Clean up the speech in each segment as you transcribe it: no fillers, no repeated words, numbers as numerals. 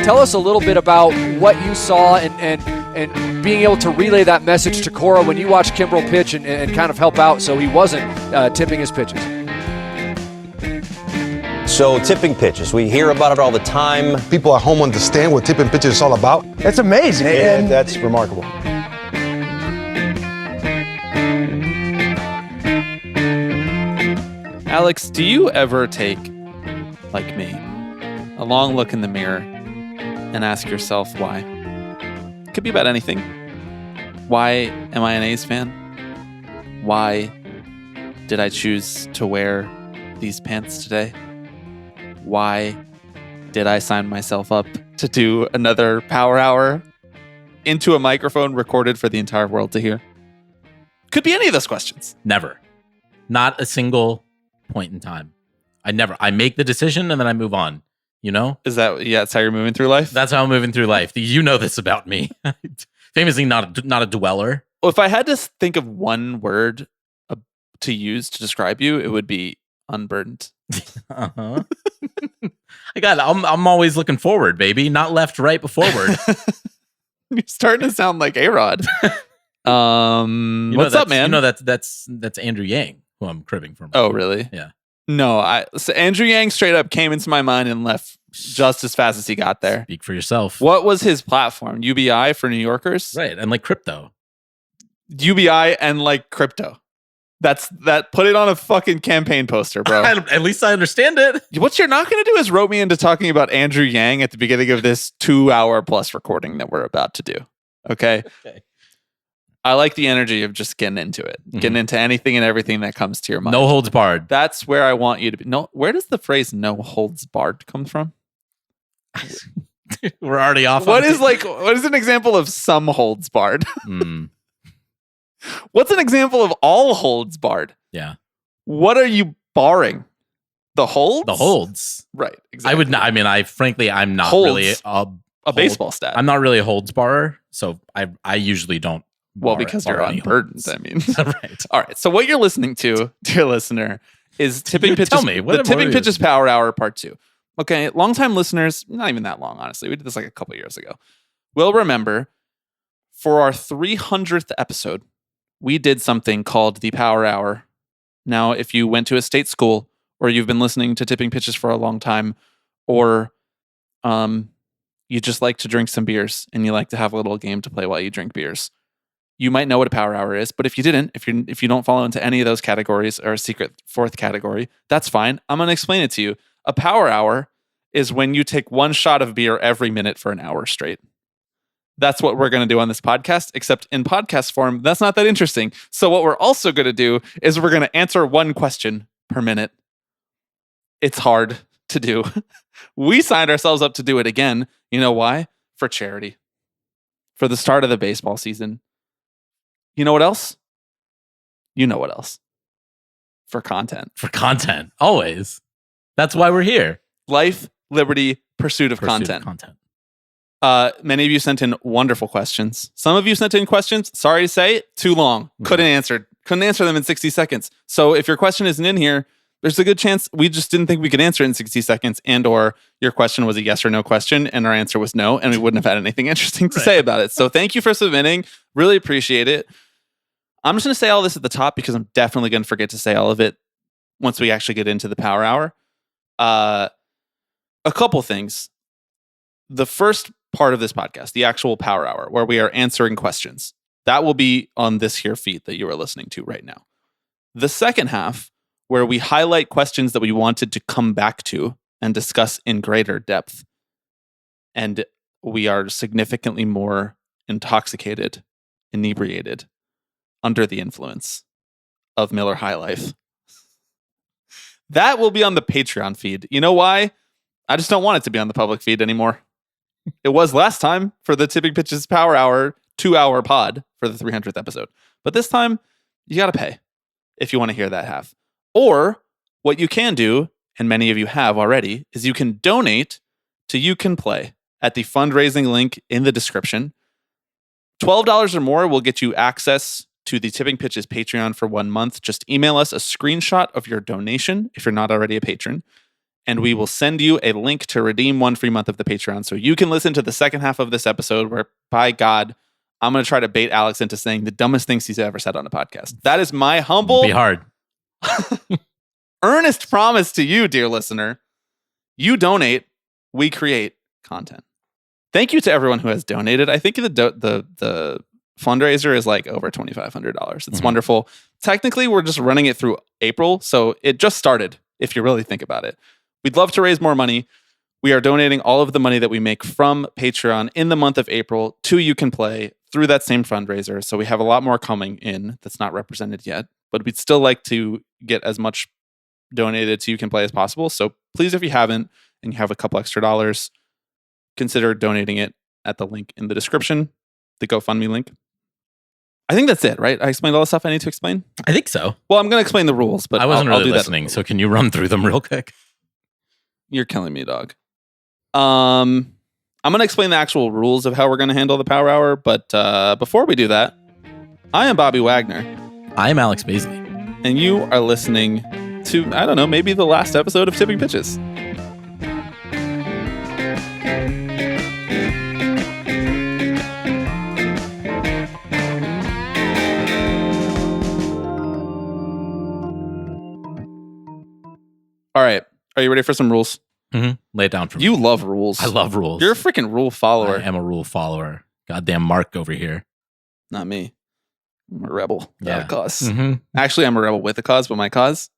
Tell us a little bit about what you saw and being able to relay that message to Cora when you watched Kimbrel pitch and kind of help out so he wasn't tipping his pitches. So tipping pitches, we hear about it all the time. People at home understand what tipping pitches is all about. It's amazing. And that's remarkable. Alex, do you ever take, like me, a long look in the mirror and ask yourself why? It could be about anything. Why am I an A's fan? Why did I choose to wear these pants today? Why did I sign myself up to do another Power Hour into a microphone recorded for the entire world to hear? Could be any of those questions. Never. Not a single point in time. I make the decision and then I move on. You know? That's how you're moving through life? That's how I'm moving through life. You know this about me. Famously not a dweller. Well, if I had to think of one word to use to describe you, it would be unburdened. Uh-huh. I'm always looking forward, baby. Not left, right, but forward. You're starting to sound like A-Rod. What's up, man? You know that's Andrew Yang, who I'm cribbing from. Oh, really? Yeah. No, so Andrew Yang straight up came into my mind and left just as fast as he got there. Speak for yourself. What was his platform? UBI for New Yorkers? Right, and like crypto. UBI and like crypto. Put it on a fucking campaign poster, bro. At least I understand it. What you're not going to do is rope me into talking about Andrew Yang at the beginning of this 2-hour plus recording that we're about to do. Okay? I like the energy of just getting into it, getting into anything and everything that comes to your mind. No holds barred. That's where I want you to be. No, where does the phrase "no holds barred" come from? We're already off. What is an example of some holds barred? What's an example of all holds barred? Yeah. What are you barring? The holds? The holds. Right. Exactly. I would not. I mean, I'm not Holds. really a baseball stat. I'm not really a holds barrer, so I usually don't. Well, because you're unburdened, I mean. Right. All right. So what you're listening to, dear listener, is Tipping Pitches. Tell me, the Tipping Pitches Power Hour Part 2. Okay, longtime listeners, not even that long, honestly. We did this like a couple years ago. Will remember for our 300th episode, we did something called the Power Hour. Now, if you went to a state school or you've been listening to Tipping Pitches for a long time, or you just like to drink some beers and you like to have a little game to play while you drink beers, you might know what a Power Hour is. But if you didn't, if you don't fall into any of those categories or a secret fourth category, that's fine. I'm going to explain it to you. A Power Hour is when you take one shot of beer every minute for an hour straight. That's what we're going to do on this podcast, except in podcast form, that's not that interesting. So what we're also going to do is we're going to answer one question per minute. It's hard to do. We signed ourselves up to do it again. You know why? For charity. For the start of the baseball season. You know what else? You know what else? For content. For content. Always. That's why we're here. Life, liberty, pursuit of content. Many of you sent in wonderful questions. Some of you sent in questions, sorry to say, too long. Couldn't answer them in 60 seconds. So if your question isn't in here, there's a good chance we just didn't think we could answer it in 60 seconds, and or your question was a yes or no question and our answer was no, and we wouldn't have had anything interesting to say about it. So thank you for submitting. Really appreciate it. I'm just going to say all this at the top because I'm definitely going to forget to say all of it once we actually get into the Power Hour. A couple things. The first part of this podcast, the actual Power Hour, where we are answering questions, that will be on this here feed that you are listening to right now. The second half, where we highlight questions that we wanted to come back to and discuss in greater depth, and we are significantly more intoxicated, inebriated, under the influence of Miller High Life. That will be on the Patreon feed. You know why? I just don't want it to be on the public feed anymore. It was last time for the Tipping Pitches Power Hour 2-hour pod for the 300th episode. But this time, you got to pay if you want to hear that half. Or what you can do, and many of you have already, is you can donate to You Can Play at the fundraising link in the description. $12 or more will get you access to the Tipping Pitches Patreon for 1 month. Just email us a screenshot of your donation if you're not already a patron. and we will send you a link to redeem 1 free month of the Patreon so you can listen to the second half of this episode where, by God, I'm going to try to bait Alex into saying the dumbest things he's ever said on a podcast. That is my humble, Be hard. earnest promise to you, dear listener. You donate, we create content. Thank you to everyone who has donated. I think the fundraiser is like over $2,500. It's wonderful. Technically, we're just running it through April, so it just started, if you really think about it. We'd love to raise more money. We are donating all of the money that we make from Patreon in the month of April to You Can Play through that same fundraiser. So we have a lot more coming in that's not represented yet, but we'd still like to get as much donated to You Can Play as possible. So please, if you haven't and you have a couple extra dollars, consider donating it at the link in the description, the GoFundMe link. I think that's it, right? I explained all the stuff I need to explain. I think so. Well, I'm going to explain the rules, but I wasn't I'll really do listening, that. so can you run through them real quick? You're killing me, dog. I'm going to explain the actual rules of how we're going to handle the Power Hour, but before we do that, I am Bobby Wagner, I am Alex Baisley. and you are listening to, I don't know, maybe the last episode of Tipping Pitches. All right. Are you ready for some rules? Lay it down for me. You love rules. I love rules. You're a freaking rule follower. I am a rule follower. Goddamn Mark over here. Not me. I'm a rebel without Yeah. a cause. Mm-hmm. Actually, I'm a rebel with a cause, but my cause?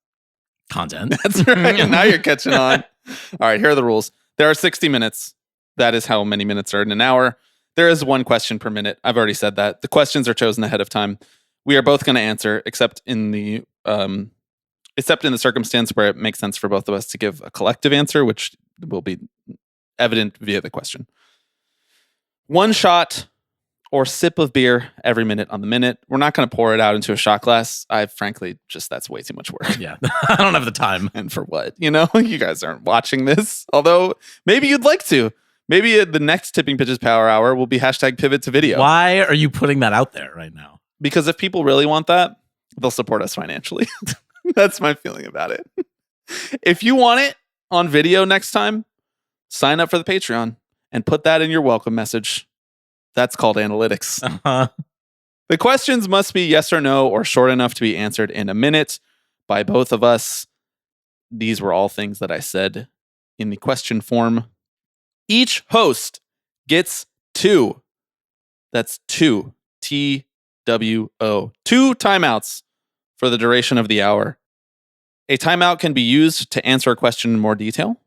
Content. That's right. Now you're catching on. All right, here are the rules. There are 60 minutes. That is how many minutes are in an hour. There is 1 question per minute. I've already said that. The questions are chosen ahead of time. We are both going to answer, except in the circumstance where it makes sense for both of us to give a collective answer, which will be evident via the question. 1 shot or sip of beer every minute on the minute. We're not going to pour it out into a shot glass. That's way too much work. Yeah. I don't have the time. And for what? You know, you guys aren't watching this. Although maybe you'd like to. Maybe the next Tipping Pitches Power Hour will be #pivot to video. Why are you putting that out there right now? Because if people really want that, they'll support us financially. That's my feeling about it. If you want it on video next time, sign up for the Patreon and put that in your welcome message. That's called analytics. Uh-huh. The questions must be yes or no or short enough to be answered in a minute by both of us. These were all things that I said in the question form. Each host gets 2. That's 2. TWO. 2 timeouts for the duration of the hour. A timeout can be used to answer a question in more detail,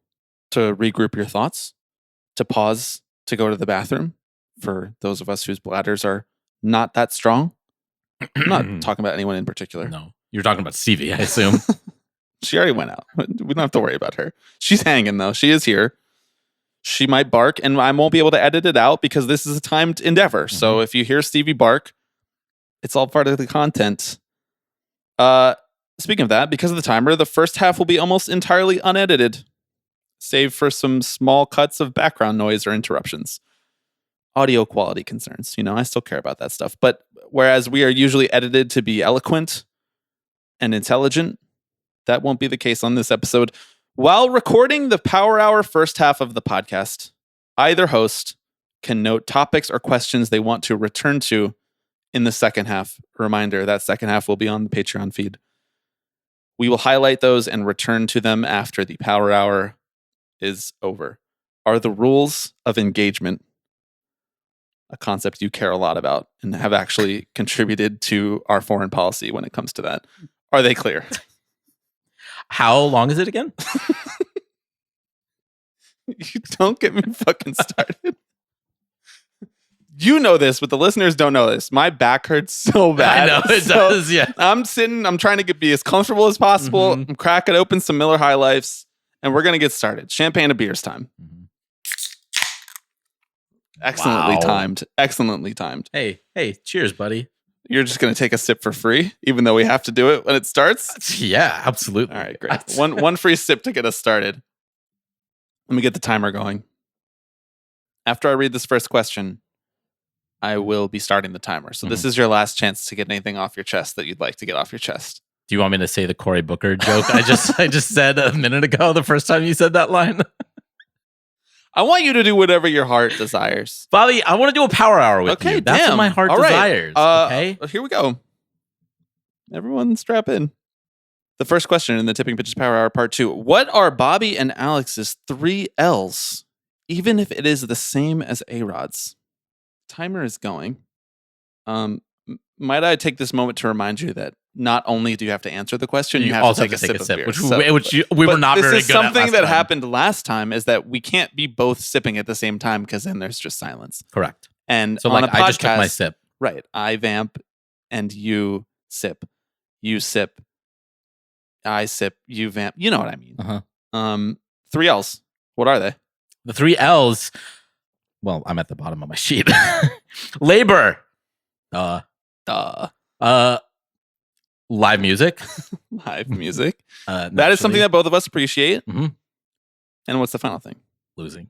to regroup your thoughts, to pause, to go to the bathroom. For those of us whose bladders are not that strong. I'm not talking about anyone in particular. No. You're talking about Stevie, I assume. She already went out. We don't have to worry about her. She's hanging, though. She is here. She might bark, and I won't be able to edit it out because this is a timed endeavor. So if you hear Stevie bark, it's all part of the content. Speaking of that, because of the timer, the first half will be almost entirely unedited, save for some small cuts of background noise or interruptions. Audio quality concerns. You know, I still care about that stuff. But whereas we are usually edited to be eloquent and intelligent, that won't be the case on this episode. While recording the Power Hour first half of the podcast, either host can note topics or questions they want to return to in the second half. Reminder, that second half will be on the Patreon feed. We will highlight those and return to them after the Power Hour is over. Are the rules of engagement a concept you care a lot about and have actually contributed to our foreign policy when it comes to that? Are they clear? How long is it again? You don't get me fucking started. You know this, but the listeners don't know this. My back hurts so bad. I know it So does, yeah. I'm trying to be as comfortable as possible. I'm cracking open some Miller High Lifes, and we're going to get started. Champagne and beers time. Excellently Wow. timed. Excellently timed. Hey, cheers, buddy. You're just going to take a sip for free, even though we have to do it when it starts? Yeah, absolutely. All right, great. One free sip to get us started. Let me get the timer going. After I read this first question, I will be starting the timer. So this is your last chance to get anything off your chest that you'd like to get off your chest. Do you want me to say the Cory Booker joke I just said a minute ago, the first time you said that line? I want you to do whatever your heart desires. Bobby, I want to do a power hour with you. That's what my heart desires. Okay. Here we go. Everyone strap in. The first question in the Tipping Pitches Power Hour Part 2. What are Bobby and Alex's 3 L's, even if it is the same as A-Rod's? Timer is going. Might I take this moment to remind you that not only do you have to answer the question, you have also to take a sip of beer. Which we were not very good at. This is something that happened last time, is that we can't be both sipping at the same time because then there's just silence. Correct. And so on like a podcast, I just took my sip. Right. I vamp and you sip. You sip. I sip. You vamp. You know what I mean. Uh-huh. 3 L's. What are they? The 3 L's. Well, I'm at the bottom of my sheet. Labor. Live music. Live music. That naturally. is something that both of us appreciate. Mm-hmm. And what's the final thing? Losing.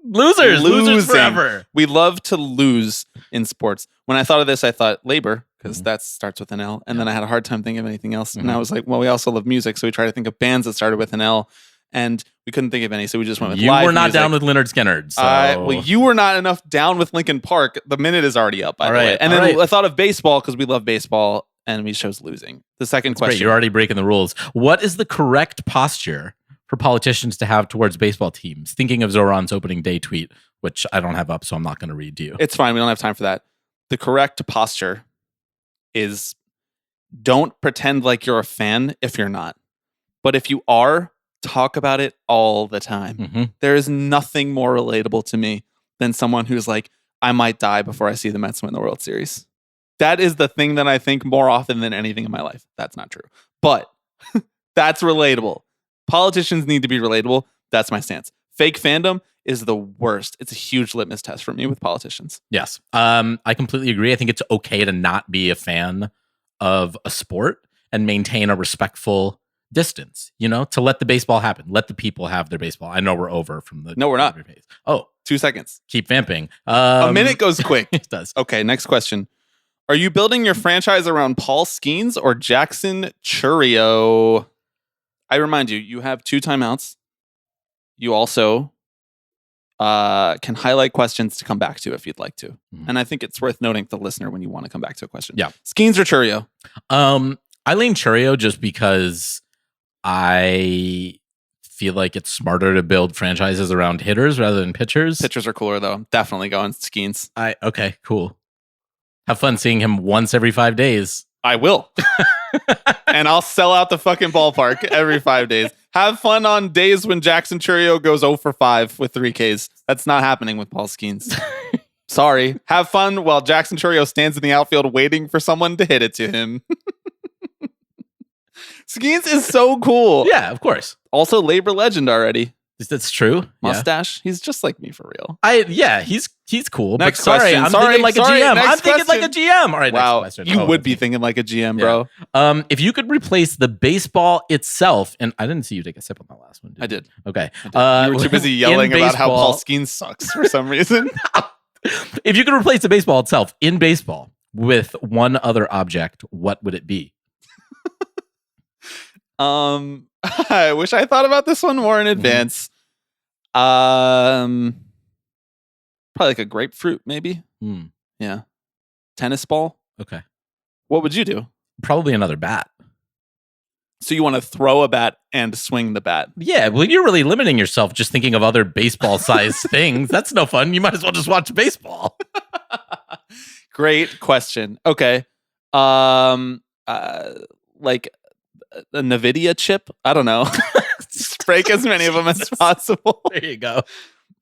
Losers forever. We love to lose in sports. When I thought of this, I thought labor, because that starts with an L. And then I had a hard time thinking of anything else. And I was like, well, we also love music. So we tried to think of bands that started with an L. And we couldn't think of any. So we just went with live You were not music. down with Lynyrd Skynyrd. So. Well, you were not enough down with Linkin Park. The minute is already up, by the way. And then I thought of baseball because we love baseball. And we chose losing. The second question. Great, you're already breaking the rules. What is the correct posture for politicians to have towards baseball teams? Thinking of Zoran's opening day tweet, which I don't have up, so I'm not going to read to you. It's fine. We don't have time for that. The correct posture is don't pretend like you're a fan if you're not. But if you are, talk about it all the time. Mm-hmm. There is nothing more relatable to me than someone who's like, I might die before I see the Mets win the World Series. That is the thing that I think more often than anything in my life. That's not true. But that's relatable. Politicians need to be relatable. That's my stance. Fake fandom is the worst. It's a huge litmus test for me with politicians. Yes. I completely agree. I think it's okay to not be a fan of a sport and maintain a respectful distance, to let the baseball happen. Let the people have their baseball. I know we're over from the... No, we're not. Oh. 2 seconds. Keep vamping. A minute goes quick. It does. Okay, next question. Are you building your franchise around Paul Skeens or Jackson Chourio? I remind you, you have 2 timeouts. You also can highlight questions to come back to if you'd like to. Mm-hmm. And I think it's worth noting to the listener when you want to come back to a question. Yeah. Skeens or Chourio? I lean Chourio just because I feel like it's smarter to build franchises around hitters rather than pitchers. Pitchers are cooler, though. Definitely going Skeens. Okay, cool. Have fun seeing him once every 5 days. I will. And I'll sell out the fucking ballpark every 5 days. Have fun on days when Jackson Chourio goes 0 for 5 with 3 Ks. That's not happening with Paul Skeens. Sorry. Have fun while Jackson Chourio stands in the outfield waiting for someone to hit it to him. Skeens is so cool. Yeah, of course. Also, labor legend already. That's true. Mustache. Yeah. He's just like me for real. He's cool. Next but question. I'm thinking like a GM. I'm thinking like a GM. All right, wow. Next question. You would be thinking like a GM, bro. If you could replace the baseball itself, and I didn't see you take a sip on that last one. I did. Okay. You were too busy yelling about how Paul Skeens sucks for some reason. If you could replace the baseball itself in baseball with one other object, what would it be? I wish I thought about this one more in advance. Probably like a grapefruit, maybe. Yeah. Tennis ball. Okay. What would you do? Probably another bat. So you want to throw a bat and swing the bat? Yeah. Well, you're really limiting yourself just thinking of other baseball-sized things. That's no fun. You might as well just watch baseball. Great question. Okay. Like a NVIDIA chip? I don't know. Just break as many of them as possible. There you go.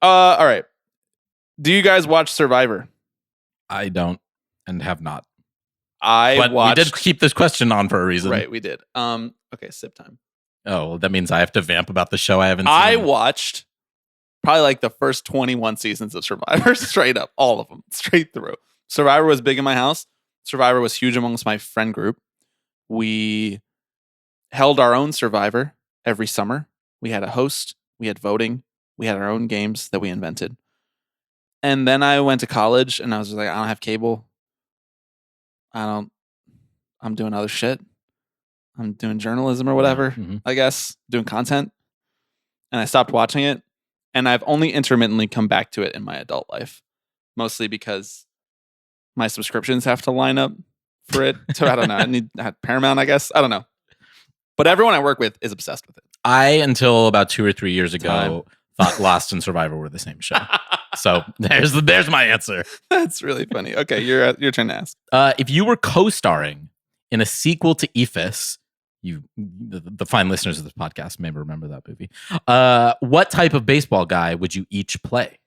All right. Do you guys watch Survivor? I don't and have not. But we did keep this question on for a reason. Right, we did. Okay, sip time. Oh, well, that means I have to vamp about the show I haven't seen. I watched probably like the first 21 seasons of Survivor, straight up, all of them, straight through. Survivor was big in my house. Survivor was huge amongst my friend group. We held our own Survivor every summer. We had a host. We had voting. We had our own games that we invented. And then I went to college and I was like, I don't have cable. I'm doing other shit. I'm doing journalism or whatever, I guess, doing content. And I stopped watching it. And I've only intermittently come back to it in my adult life, mostly because my subscriptions have to line up for it. So I don't know. I had Paramount, I guess. I don't know. But everyone I work with is obsessed with it. I, until about 2 or 3 years ago, thought Lost and Survivor were the same show. So there's my answer. That's really funny. Okay, your turn to ask. If you were co-starring in a sequel to Ephus, the fine listeners of this podcast may remember that movie. What type of baseball guy would you each play?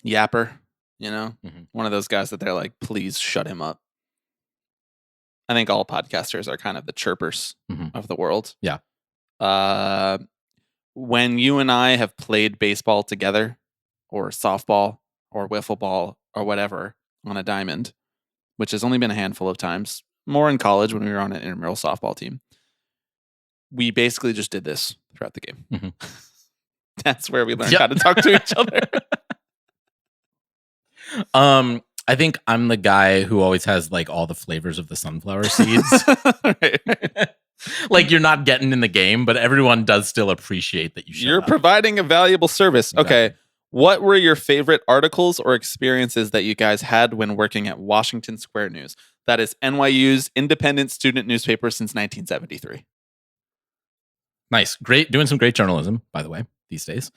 Yapper, one of those guys that they're like, please shut him up. I think all podcasters are kind of the chirpers of the world. Yeah. When you and I have played baseball together, or softball, or wiffle ball, or whatever on a diamond, which has only been a handful of times, more in college when we were on an intramural softball team, we basically just did this throughout the game. That's where we learned how to talk to each other. I think I'm the guy who always has like all the flavors of the sunflower seeds. Right. Like you're not getting in the game, but everyone does still appreciate that you're providing a valuable service. Exactly. Okay. What were your favorite articles or experiences that you guys had when working at Washington Square News? That is NYU's independent student newspaper since 1973. Nice. Great. Doing some great journalism, by the way, these days.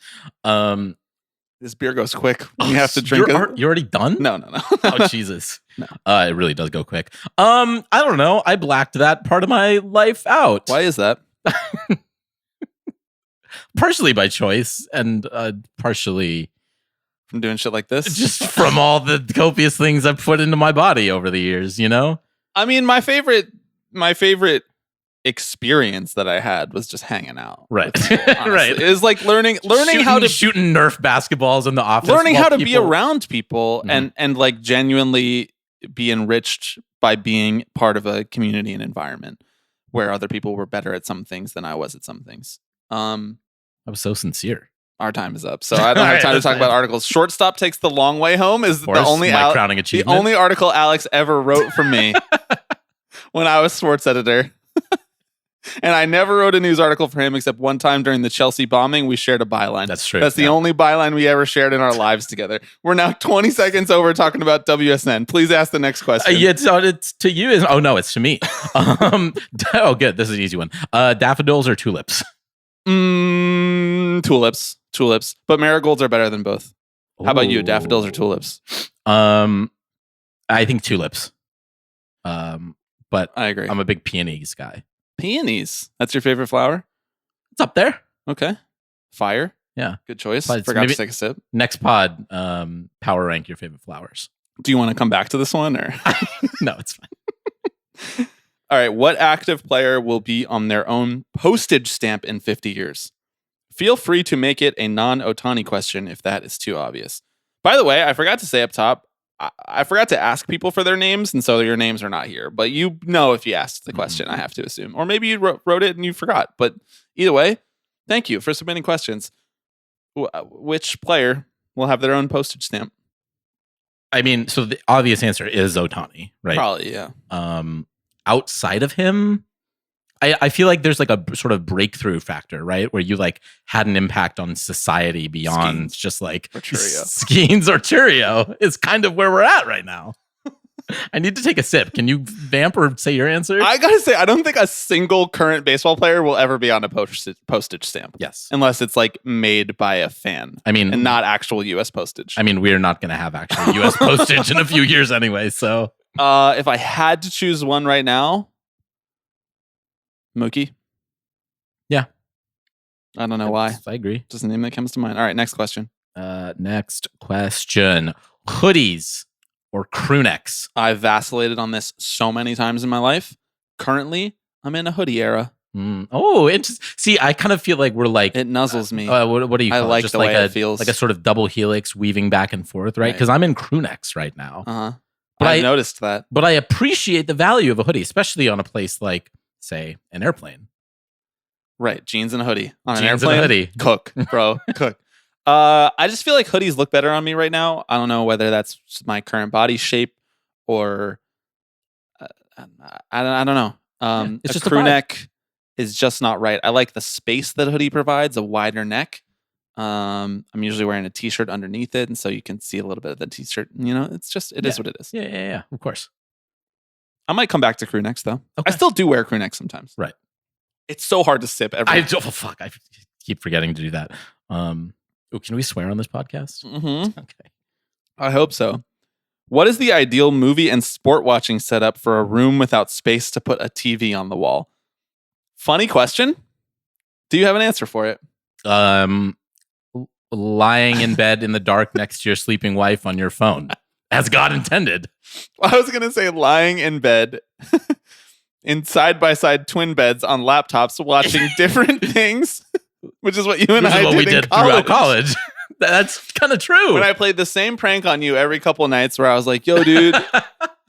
This beer goes quick. You have to drink it. You're already done? No. Oh, Jesus. No. It really does go quick. I don't know. I blacked that part of my life out. Why is that? Partially by choice and partially from doing shit like this. Just from all the copious things I've put into my body over the years, I mean, my favorite experience that I had was just hanging out. Right. Right. It was like learning how to shooting Nerf basketballs in the office. Learning how to be around people and like genuinely be enriched by being part of a community and environment where other people were better at some things than I was at some things. I was so sincere. Our time is up, so I don't have time to talk about articles. Shortstop takes the long way home is the only crowning achievement. The only article Alex ever wrote for me when I was sports editor. And I never wrote a news article for him except one time during the Chelsea bombing. We shared a byline. That's true. That's the only byline we ever shared in our lives together. We're now 20 seconds over talking about WSN. Please ask the next question. It's to you. Oh, no, it's to me. Good. This is an easy one. Daffodils or tulips? Tulips. But marigolds are better than both. How about you? Daffodils or tulips? I think tulips. But I agree. I'm a big peonies guy. Peonies. That's your favorite flower? It's up there. Okay. Fire. Yeah. Good choice. But Forgot to take a sip. Next pod, power rank your favorite flowers. Do you want to come back to this one or? No, it's fine. All right. What active player will be on their own postage stamp in 50 years? Feel free to make it a non-Ohtani question if that is too obvious. By the way, I forgot to say up top, I forgot to ask people for their names, and so your names are not here. But you know if you asked the question, I have to assume. Or maybe you wrote it and you forgot. But either way, thank you for submitting questions. Which player will have their own postage stamp? I mean, so the obvious answer is Ohtani, right? Probably, yeah. Outside of him, I feel like there's like a sort of breakthrough factor, right? Where you like had an impact on society beyond Skeens. just like Skeens or Cheerio is kind of where we're at right now. I need to take a sip. Can you vamp or say your answer? I gotta say, I don't think a single current baseball player will ever be on a postage stamp. Yes. Unless it's like made by a fan. I mean, and not actual US postage. I mean, we're not going to have actual US postage in a few years anyway. So if I had to choose one right now, Mookie. Yeah. I don't know why. I agree. Just the name that comes to mind. All right, next question. Next question. Hoodies or crew necks? I've vacillated on this so many times in my life. Currently, I'm in a hoodie era. Oh, see, I kind of feel like we're like... It nuzzles me. What do you call I like it? Just the like way it feels. Like a sort of double helix weaving back and forth, right? Because I'm in crew necks right now. Uh-huh. But I noticed that. But I appreciate the value of a hoodie, especially on a place like, say, an airplane. Right, jeans and a hoodie. On an Jeans airplane, and a hoodie. Cook, bro, cook. I just feel like hoodies look better on me right now. I don't know whether that's my current body shape or I don't know. It's A just a crew vibe. neck is just not right. I like the space that hoodie provides, a wider neck. I'm usually wearing a t-shirt underneath it, and so you can see a little bit of the t-shirt. You know, it's just it is what it is. Yeah. Of course. I might come back to crew necks though. Okay. I still do wear crew necks sometimes. Right. It's so hard to sip every. Fuck. I keep forgetting to do that. Can we swear on this podcast? Mhm. Okay. I hope so. What is the ideal movie and sport watching setup for a room without space to put a TV on the wall? Funny question. Do you have an answer for it? Lying in bed in the dark next to your sleeping wife on your phone, as God intended. I was going to say lying in bed in side-by-side twin beds on laptops watching different things, which is what you and Which I is what did we in did college. throughout college. That's kind of true. When I played the same prank on you every couple nights where I was like, yo, dude,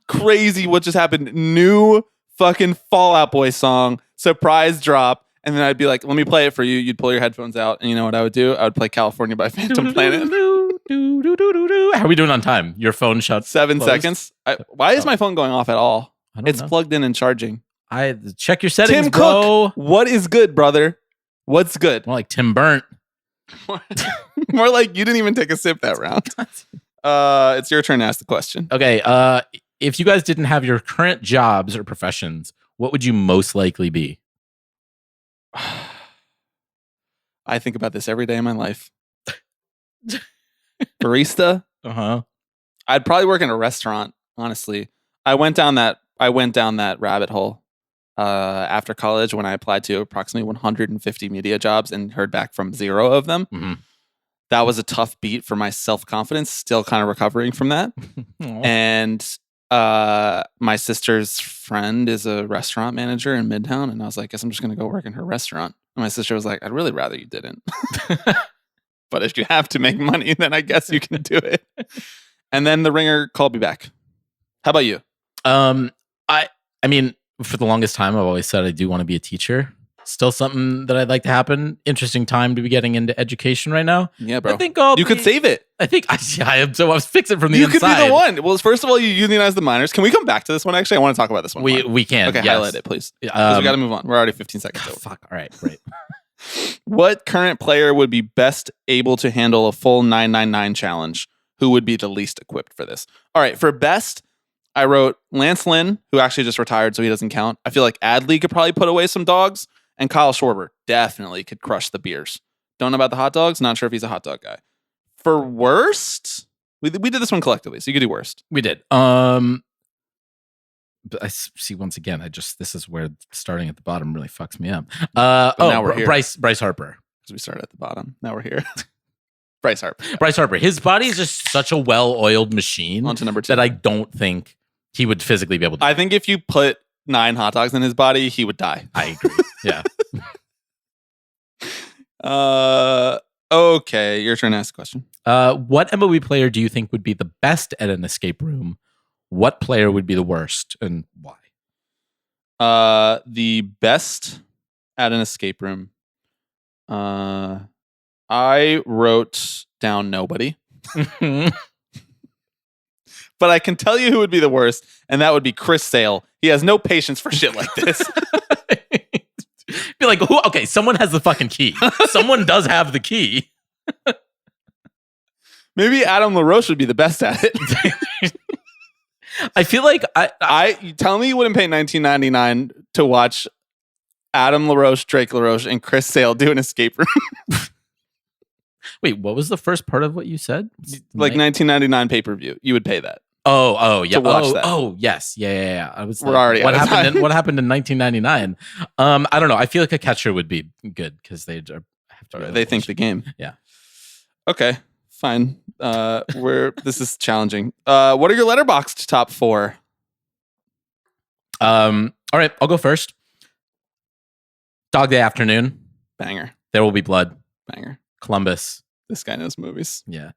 crazy what just happened. New fucking Fall Out Boy song, surprise drop. And then I'd be like, let me play it for you. You'd pull your headphones out. And you know what I would do? I would play California by Phantom Planet. How are we doing on time? Your phone shut 7 closed? seconds. Why is my phone going off at all? I don't It's know. plugged in and charging. I check your settings, Tim bro. Cook, what is good, brother? What's good? More like Tim Burnt. More like you didn't even take a sip that round. It's your turn to ask the question. Okay. If you guys didn't have your current jobs or professions, what would you most likely be? I think about this every day of my life. Barista. I'd probably work in a restaurant, honestly. I went down that rabbit hole after college when I applied to approximately 150 media jobs and heard back from 0 of them. Mhm. That was a tough beat for my self-confidence, still kind of recovering from that. And my sister's friend is a restaurant manager in Midtown, and I was like, guess I'm just gonna go work in her restaurant. And my sister was like, I'd really rather you didn't. But if you have to make money, then I guess you can do it. And then the Ringer called me back. How about you? I mean, for the longest time, I've always said I do want to be a teacher. Still something that I'd like to happen. Interesting time to be getting into education right now. Yeah, bro. I think you could save it. I think I was fixing from the You inside. could be the one. Well, first of all, you unionize the miners. Can we come back to this one? Actually, I want to talk about this one. more. We can. Okay, yes. highlight it, please. 'Cause we got to move on. We're already 15 seconds over. Fuck. All right. Great. What current player would be best able to handle a full 999 challenge? Who would be the least equipped for this? All right, for best, I wrote Lance Lynn, who actually just retired, so he doesn't count. I feel like Adley could probably put away some dogs, and Kyle Schwarber definitely could crush the beers. Don't know about the hot dogs. Not sure if he's a hot dog guy. For worst, we did this one collectively, so you could do worst. We did. But I see once again. This is where starting at the bottom really fucks me up. now we're here. Bryce Harper. Because we started at the bottom. Now we're here. Bryce Harper. Bryce Harper. His body is just such a well-oiled machine On to number 2. that I don't think he would physically be able to. I think if you put 9 hot dogs in his body, he would die. I agree. Yeah. Okay, your turn to ask a question. What MLB player do you think would be the best at an escape room? What player would be the worst, and why? The best at an escape room. I wrote down nobody, but I can tell you who would be the worst, and that would be Chris Sale. He has no patience for shit like this. Be like, who? Okay, someone has the fucking key. Someone does have the key. Maybe Adam LaRoche would be the best at it. I feel like You tell me you wouldn't pay $19.99 to watch Adam LaRoche, Drake LaRoche, and Chris Sale do an escape room. Wait, what was the first part of what you said? Like $19.99 pay-per-view. You would pay that. Oh, yeah. To watch that. Oh, yes. Yeah. I was. We're already What out of happened? time. What happened in 1999? I don't know. I feel like a catcher would be good because they have to. They think the game. Yeah. Okay, fine. This is challenging. What are your letterboxed top 4? All right, I'll go first. Dog Day Afternoon. Banger. There Will Be Blood. Banger. Columbus. This guy knows movies. Yeah.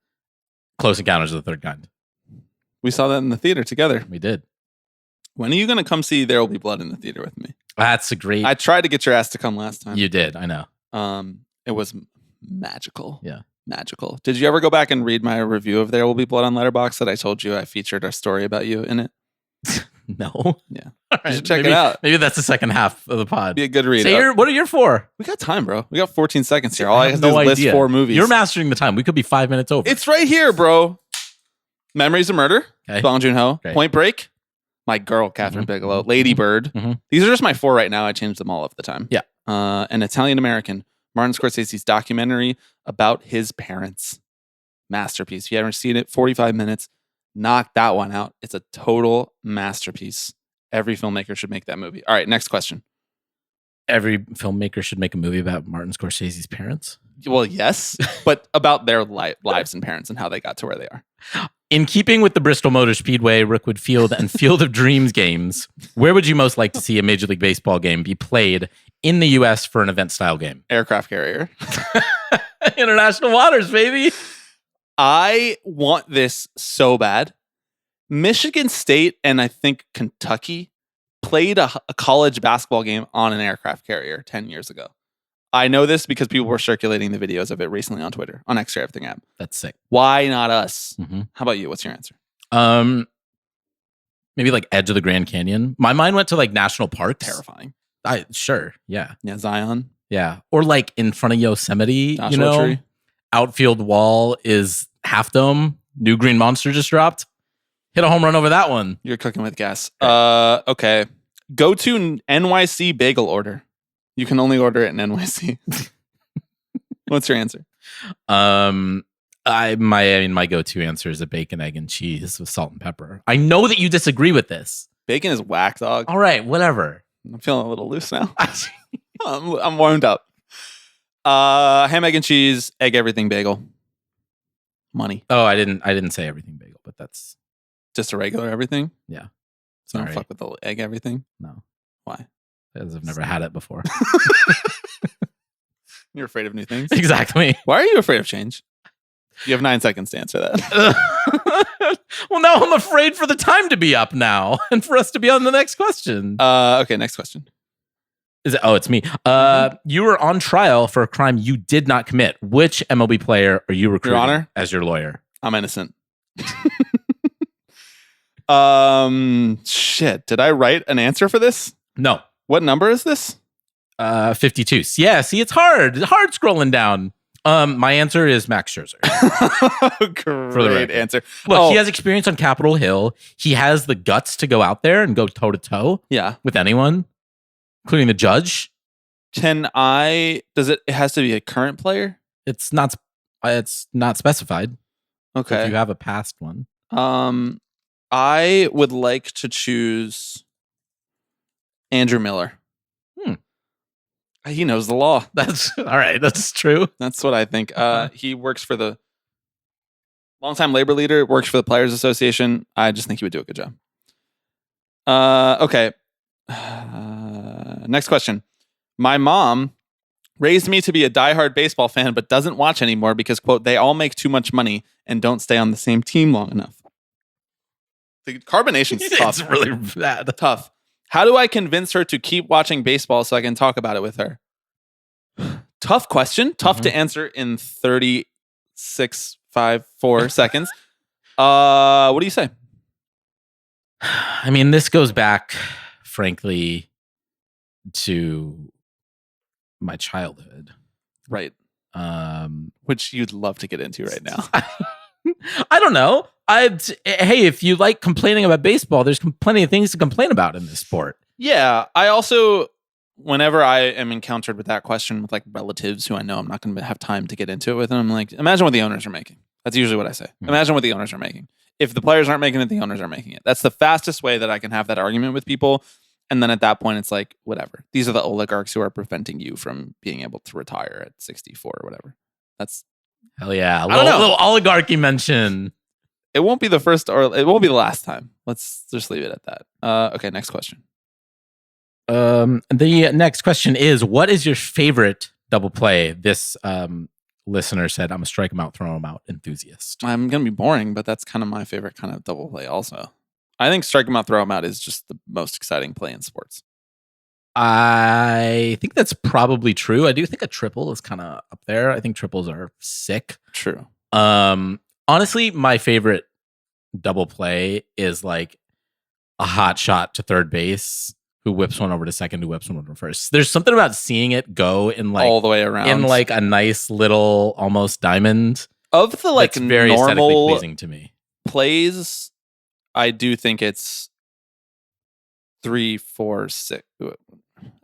Close Encounters of the Third Kind. We saw that in the theater together. We did. When are you going to come see There Will Be Blood in the theater with me? That's a great. I tried to get your ass to come last time. You did. I know. It was magical. Yeah. Magical. Did you ever go back and read my review of There Will Be Blood on Letterboxd that I told you I featured our story about you in it? No. Yeah. All You should check maybe, it out. Maybe that's the second half of the pod. Be a good read. Say what are your 4? We got time, bro. We got 14 seconds here. All I have to no do is idea. list 4 movies. You're mastering the time. We could be 5 minutes over. It's right here, bro. Memories of Murder, Okay. Bong Joon-ho. Great. Point Break, my girl, Catherine Mhm. Bigelow. Lady Bird. Mhm. These are just my 4 right now. I changed them all of the time. Yeah. An Italian-American, Martin Scorsese's documentary about his parents. Masterpiece. If you haven't seen it, 45 minutes. Knock that one out. It's a total masterpiece. Every filmmaker should make that movie. All right, next question. Every filmmaker should make a movie about Martin Scorsese's parents. Well, yes, but about their lives and parents and how they got to where they are. In keeping with the Bristol Motor Speedway, Rookwood Field, and Field of Dreams games, where would you most like to see a Major League Baseball game be played in the U.S. for an event-style game? Aircraft carrier. International waters, baby. I want this so bad. Michigan State and I think Kentucky played a college basketball game on an aircraft carrier 10 years ago. I know this because people were circulating the videos of it recently on Twitter, on Extra Everything app. That's sick. Why not us? Mm-hmm. How about you? What's your answer? Maybe like edge of the Grand Canyon. My mind went to like national parks. Terrifying. Sure, yeah, Yeah, Zion. yeah, or like in front of Yosemite. Joshua you know, Tree. outfield wall is half dome. New Green Monster just dropped. Hit a home run over that one. You're cooking with gas. Okay. Go to NYC bagel order. You can only order it in NYC. What's your answer? My go-to answer is a bacon, egg, and cheese with salt and pepper. I know that you disagree with this. Bacon is whack, dog. All right, whatever. I'm feeling a little loose now. I'm warmed up. Ham, egg, and cheese, egg, everything bagel. Money. Oh, I didn't say everything bagel, but that's Just a regular everything? yeah. So don't Sorry. fuck with the egg everything? No, Why? because I've never had it before. You're afraid of new things? Exactly. Why are you afraid of change? You have 9 seconds to answer that. Well, now I'm afraid for the time to be up now and for us to be on the next question. Okay, next question. Is it? Oh, it's me. You were on trial for a crime you did not commit. Which MLB player are you recruiting Honor? as your lawyer? I'm innocent. Shit. Did I write an answer for this? No. What number is this? 52. Yeah, see, it's hard. It's hard scrolling down. My answer is Max Scherzer. Great record. answer. Look, he has experience on Capitol Hill. He has the guts to go out there and go toe to toe Yeah. with anyone, including the judge. Does it has to be a current player? It's not specified. Okay. If you have a past one. I would like to choose Andrew Miller. He knows the law. That's all right. That's true. That's what I think. He works for the longtime labor leader, works for the Players Association. I just think he would do a good job. Okay. Next question. My mom raised me to be a diehard baseball fan, but doesn't watch anymore because, quote, they all make too much money and don't stay on the same team long enough. The carbonation's tough. It's really bad. Tough. How do I convince her to keep watching baseball so I can talk about it with her? Tough question. Tough to answer in 36.54 seconds. What do you say? I mean, this goes back, frankly, to my childhood. Right. Which you'd love to get into right now. I don't know. Hey, if you like complaining about baseball, there's plenty of things to complain about in this sport. Yeah. I also, whenever I am encountered with that question with like relatives who I know I'm not going to have time to get into it with, and I'm like, imagine what the owners are making. That's usually what I say. Imagine what the owners are making. If the players aren't making it, the owners are making it. That's the fastest way that I can have that argument with people. And then at that point, it's like, whatever. These are the oligarchs who are preventing you from being able to retire at 64 or whatever. That's Hell yeah. I don't know. Little oligarchy mention. It won't be the first or it won't be the last time. Let's just leave it at that. Okay, next question. The next question is, what is your favorite double play? This listener said, I'm a strike him out, throw him out enthusiast. I'm going to be boring, but that's kind of my favorite kind of double play also. I think strike him out, throw him out is just the most exciting play in sports. I think that's probably true. I do think a triple is kind of up there. I think triples are sick. True. Honestly, my favorite double play is like a hot shot to third base, who whips one over to second, who whips one over to first. There's something about seeing it go in like all the way around in like a nice little almost diamond. Of the like that's very aesthetically normal pleasing to me. plays, I do think it's 3, 4, 6.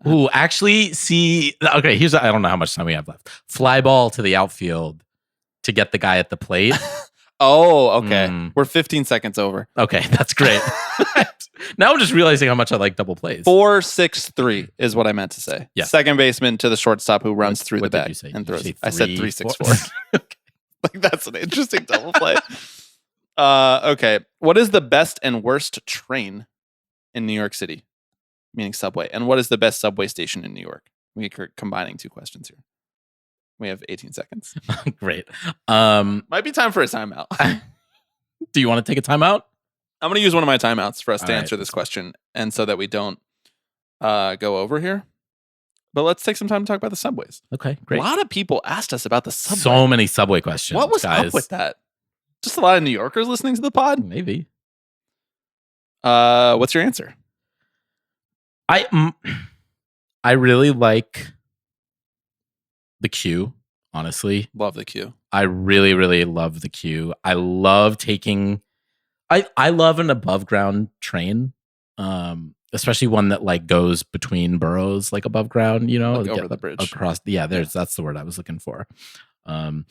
Ooh, actually, see, okay, I don't know how much time we have left. Fly ball to the outfield to get the guy at the plate. Oh, okay. Mm. We're 15 seconds over. Okay, that's great. Now I'm just realizing how much I like double plays. 4-6-3 is what I meant to say. Yeah. Second baseman to the shortstop who runs through the what did bag you say? and Did you throws. say I said 3, 3-6-4. Like that's an interesting double play. Okay. What is the best and worst train in New York City? Meaning subway. And what is the best subway station in New York? We're combining two questions here. We have 18 seconds. Great. Might be time for a timeout. Do you want to take a timeout? I'm going to use one of my timeouts for us to All right. answer this question, and so that we don't go over here. But let's take some time to talk about the subways. Okay, great. A lot of people asked us about the subway. So many subway questions. What was guys? up with that? Just a lot of New Yorkers listening to the pod? Maybe. What's your answer? I really like the queue, honestly. Love the queue. I really, really love the queue. I love taking I love an above ground train. Especially one that like goes between boroughs, like above ground, you know, Like over the bridge. Across. Yeah, that's the word I was looking for. Through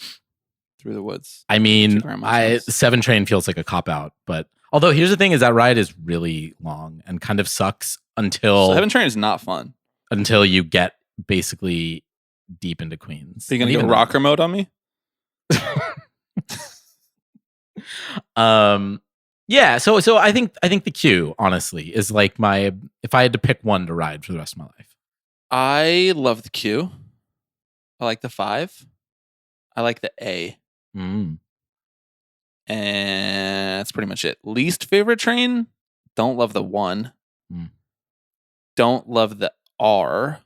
the woods. I mean, grandma's house. 7 train feels like a cop out, but although here's the thing: is that ride is really long and kind of sucks until 7 train is not fun. until you get basically deep into Queens. Are you going And to even go rocker mode on me? Yeah, so I think the queue honestly is like my, if I had to pick one to ride for the rest of my life. I love the queue. I like the 5. I like the A. Mm. And that's pretty much it. Least favorite train? Don't love the 1. Don't love the R,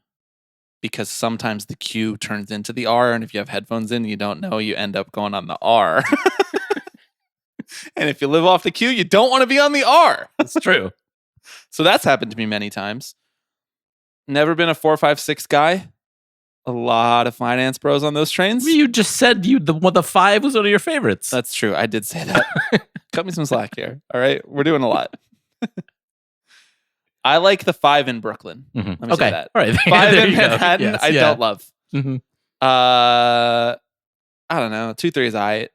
because sometimes the Q turns into the R, and if you have headphones in, you don't know, you end up going on the R. And if you live off the Q, you don't want to be on the R. It's true. So that's happened to me many times. Never been a 4, 5, 6 guy. A lot of finance bros on those trains. You just said the 5 was one of your favorites. That's true. I did say that. Cut me some slack here. All right. We're doing a lot. I like the 5 in Brooklyn. Mhm. Let me Okay. say that. All right. 5 There in you go. Manhattan, Yes, I yeah. don't love. Mhm. I don't know. 2, 3 is I.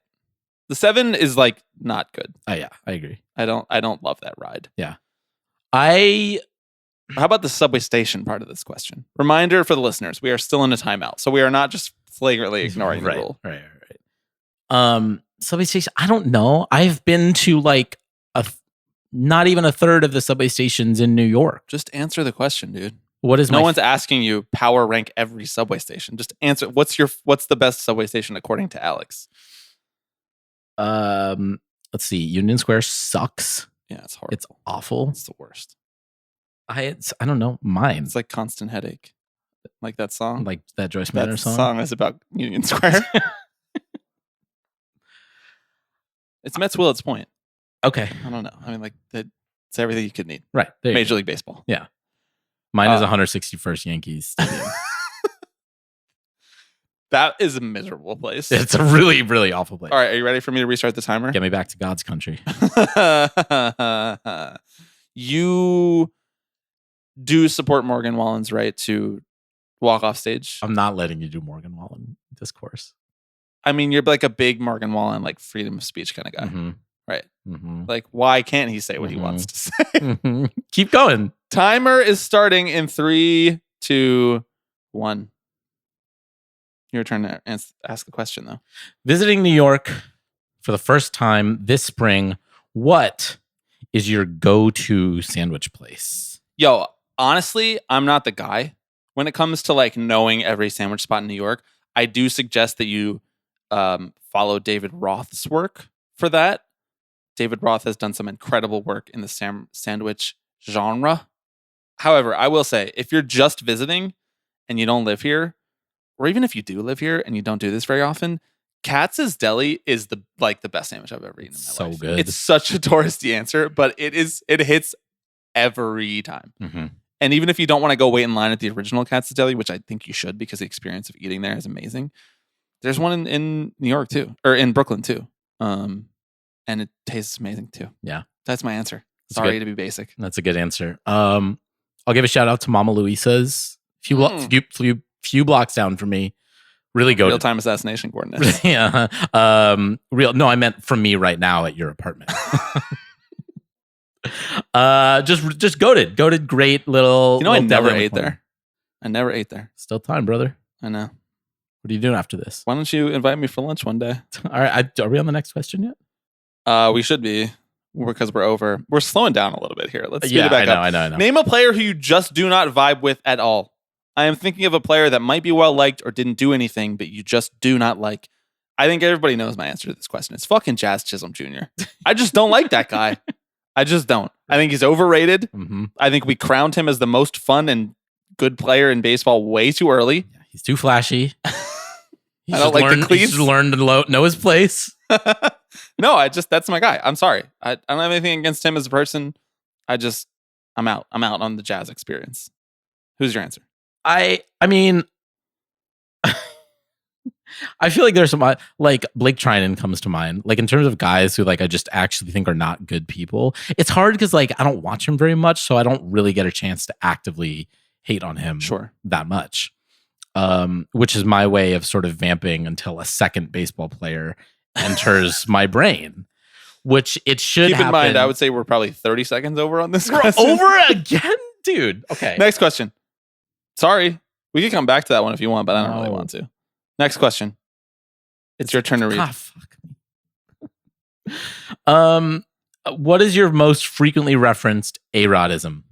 The 7 is like not good. Oh yeah, I agree. I don't love that ride. I How about the subway station part of this question? Reminder for the listeners: we are still in a timeout, so we are not just flagrantly ignoring right, the rule. Right. Subway station. I don't know. I've been to like not even a third of the subway stations in New York. Just answer the question, dude. What is No my one's asking you power rank every subway station. Just answer. What's the best subway station according to Alex? Let's see. Union Square sucks. Yeah, it's horrible. It's awful. It's the worst. I don't know. Mine. It's like constant headache. Like that song. Like that Joyce Manor that song. song is about Union Square. It's Mets Willets Point. Okay. I don't know. I mean, like it's everything you could need. Right. There you Major go. League Baseball. Mine is 161st Yankees Stadium. That is a miserable place. It's a really, really awful place. All right, are you ready for me to restart the timer? Get me back to God's country. You do support Morgan Wallen's right to walk off stage. I'm not letting you do Morgan Wallen discourse. I mean, you're like a big Morgan Wallen, like freedom of speech kind of guy, Mhm. right? Mhm. Like, why can't he say what he Mhm. wants to say? Mhm. Keep going. Timer is starting in 3, 2, 1. Your turn to ask the question, though. Visiting New York for the first time this spring, what is your go-to sandwich place? Yo, honestly, I'm not the guy when it comes to like knowing every sandwich spot in New York. I do suggest that you follow David Roth's work for that. David Roth has done some incredible work in the sandwich genre. However, I will say, if you're just visiting and you don't live here, or even if you do live here and you don't do this very often, Katz's Deli is the best sandwich I've ever eaten in my So life. good. It's such a touristy answer, but it hits every time. Mm-hmm. And even if you don't want to go wait in line at the original Katz's Deli, which I think you should because the experience of eating there is amazing. There's one in New York too, or in Brooklyn too. And it tastes amazing too. Yeah. That's my answer. That's Sorry good. to be basic. That's a good answer. I'll give a shout out to Mama Luisa's. Few blocks down from me. Really good. Real-time assassination coordinates. Yeah. No, I meant from me right now at your apartment. Just goated. Goated, great little. You know, I little never deli ate corner. there. I never ate there. Still time, brother. I know. What are you doing after this? Why don't you invite me for lunch one day? All right. Are we on the next question yet? We should be because we're over. We're slowing down a little bit here. Let's speed it back up. I know. Name a player who you just do not vibe with at all. I am thinking of a player that might be well liked or didn't do anything, but you just do not like. I think everybody knows my answer to this question. It's fucking Jazz Chisholm Jr. I just don't like that guy. I just don't. I think he's overrated. Mm-hmm. I think we crowned him as the most fun and good player in baseball way too early. Yeah, he's too flashy. I don't like the cleats. He's learned to know his place. No, that's my guy. I'm sorry. I don't have anything against him as a person. I'm out. I'm out on the Jazz experience. Who's your answer? I mean, I feel like there's some like Blake Trinan comes to mind. Like in terms of guys who like I just actually think are not good people. It's hard because like I don't watch him very much, so I don't really get a chance to actively hate on him that much. Which is my way of sort of vamping until a second baseball player enters my brain. Which it should keep in happen. mind. I would say we're probably 30 seconds over on this. We're question. over again, dude. Okay. Next question. Sorry, we can come back to that one if you want, but I don't really No. want to. Next question. It's your turn to read. Fuck. What is your most frequently referenced A-Rodism?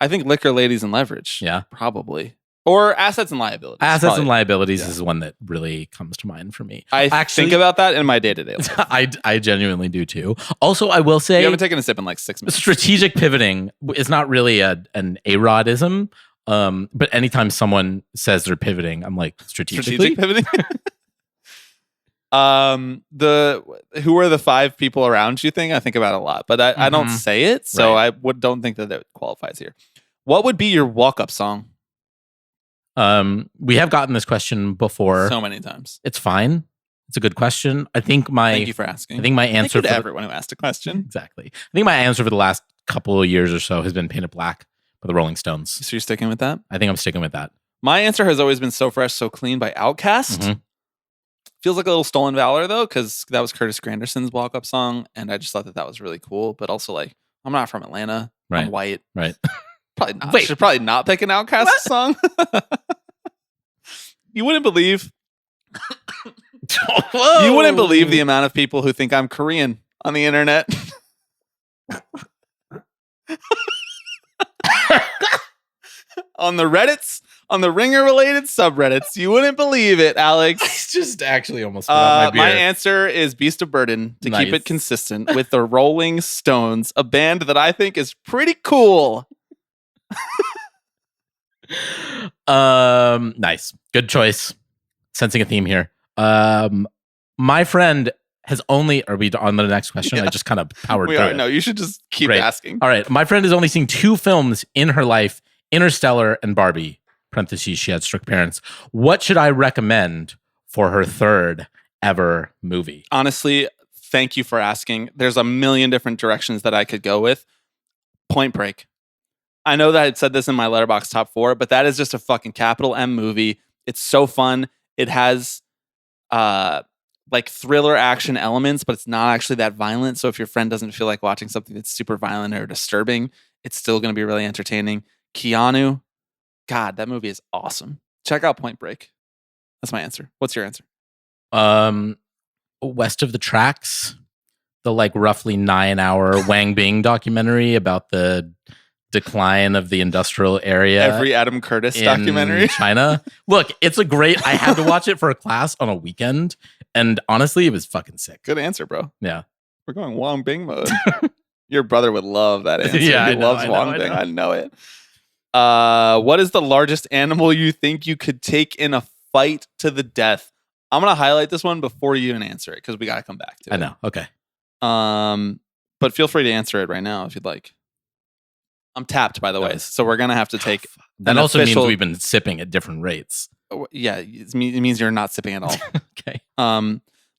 I think liquor, ladies, and leverage. Yeah. Probably. Or assets and liabilities. Assets Probably. and liabilities is one that really comes to mind for me. I Actually, think about that in my day-to-day life. I genuinely do too. Also, I will say You haven't taken a sip in like 6 minutes. strategic pivoting is not really an A-Rodism. But anytime someone says they're pivoting, I'm like, strategically? Strategic pivoting. Who are the 5 people around you thing? I think about it a lot, but I don't say it, so Right. I don't think that it qualifies here. What would be your walk-up song? We have gotten this question before. So many times. It's fine. It's a good question. I think Thank you for asking. I think my answer to for everyone who asked a question. exactly. I think my answer for the last couple of years or so has been Painted Black by the Rolling Stones. So you're sticking with that? I think I'm sticking with that. My answer has always been So Fresh, So Clean by Outkast. Mhm. Feels like a little stolen valor though, because that was Curtis Granderson's walk-up song, and I just thought that was really cool. But also, like, I'm not from Atlanta. Right. I'm white. Right. Probably not. Wait. Should probably not pick an Outkast song. You wouldn't believe. You wouldn't believe the amount of people who think I'm Korean on the internet. On the Reddits, on the Ringer related subreddits. You wouldn't believe it, Alex. I just actually almost forgot my My beer. answer is Beast of Burden to keep Nice. it consistent with the Rolling Stones, a band that I think is pretty cool. Nice. Good choice. Sensing a theme here. My friend has only, are we on the next question? I Yeah. just kind of powered We through are. it. No, you should just keep Right. asking. All right. My friend has only seen 2 films in her life, Interstellar and Barbie. Parentheses, she had strict parents. What should I recommend for her 3rd ever movie? Honestly, thank you for asking. There's a million different directions that I could go with. Point Break. I know that I had said this in my Letterboxd top 4, but that is just a fucking capital M movie. It's so fun. It has like thriller action elements, but it's not actually that violent. So if your friend doesn't feel like watching something that's super violent or disturbing, it's still going to be really entertaining. Keanu, God, that movie is awesome. Check out Point Break. That's my answer. What's your answer? West of the Tracks, the like roughly 9-hour Wang Bing documentary about the decline of the industrial area. Every Adam Curtis in documentary. China. Look, it's a great. I had to watch it for a class on a weekend, and honestly, it was fucking sick. Good answer, bro. Yeah. We're going Wong Bing mode. Your brother would love that answer. Yeah, He I know, loves I know, Wong I Bing. know. I know it. What is the largest animal you think you could take in a fight to the death? I'm gonna highlight this one before you even answer it because we gotta come back to it. I know. Okay. but feel free to answer it right now if you'd like. I'm tapped, by the way, so we're gonna have to take. That also means we've been sipping at different rates. Yeah, it means you're not sipping at all. Okay.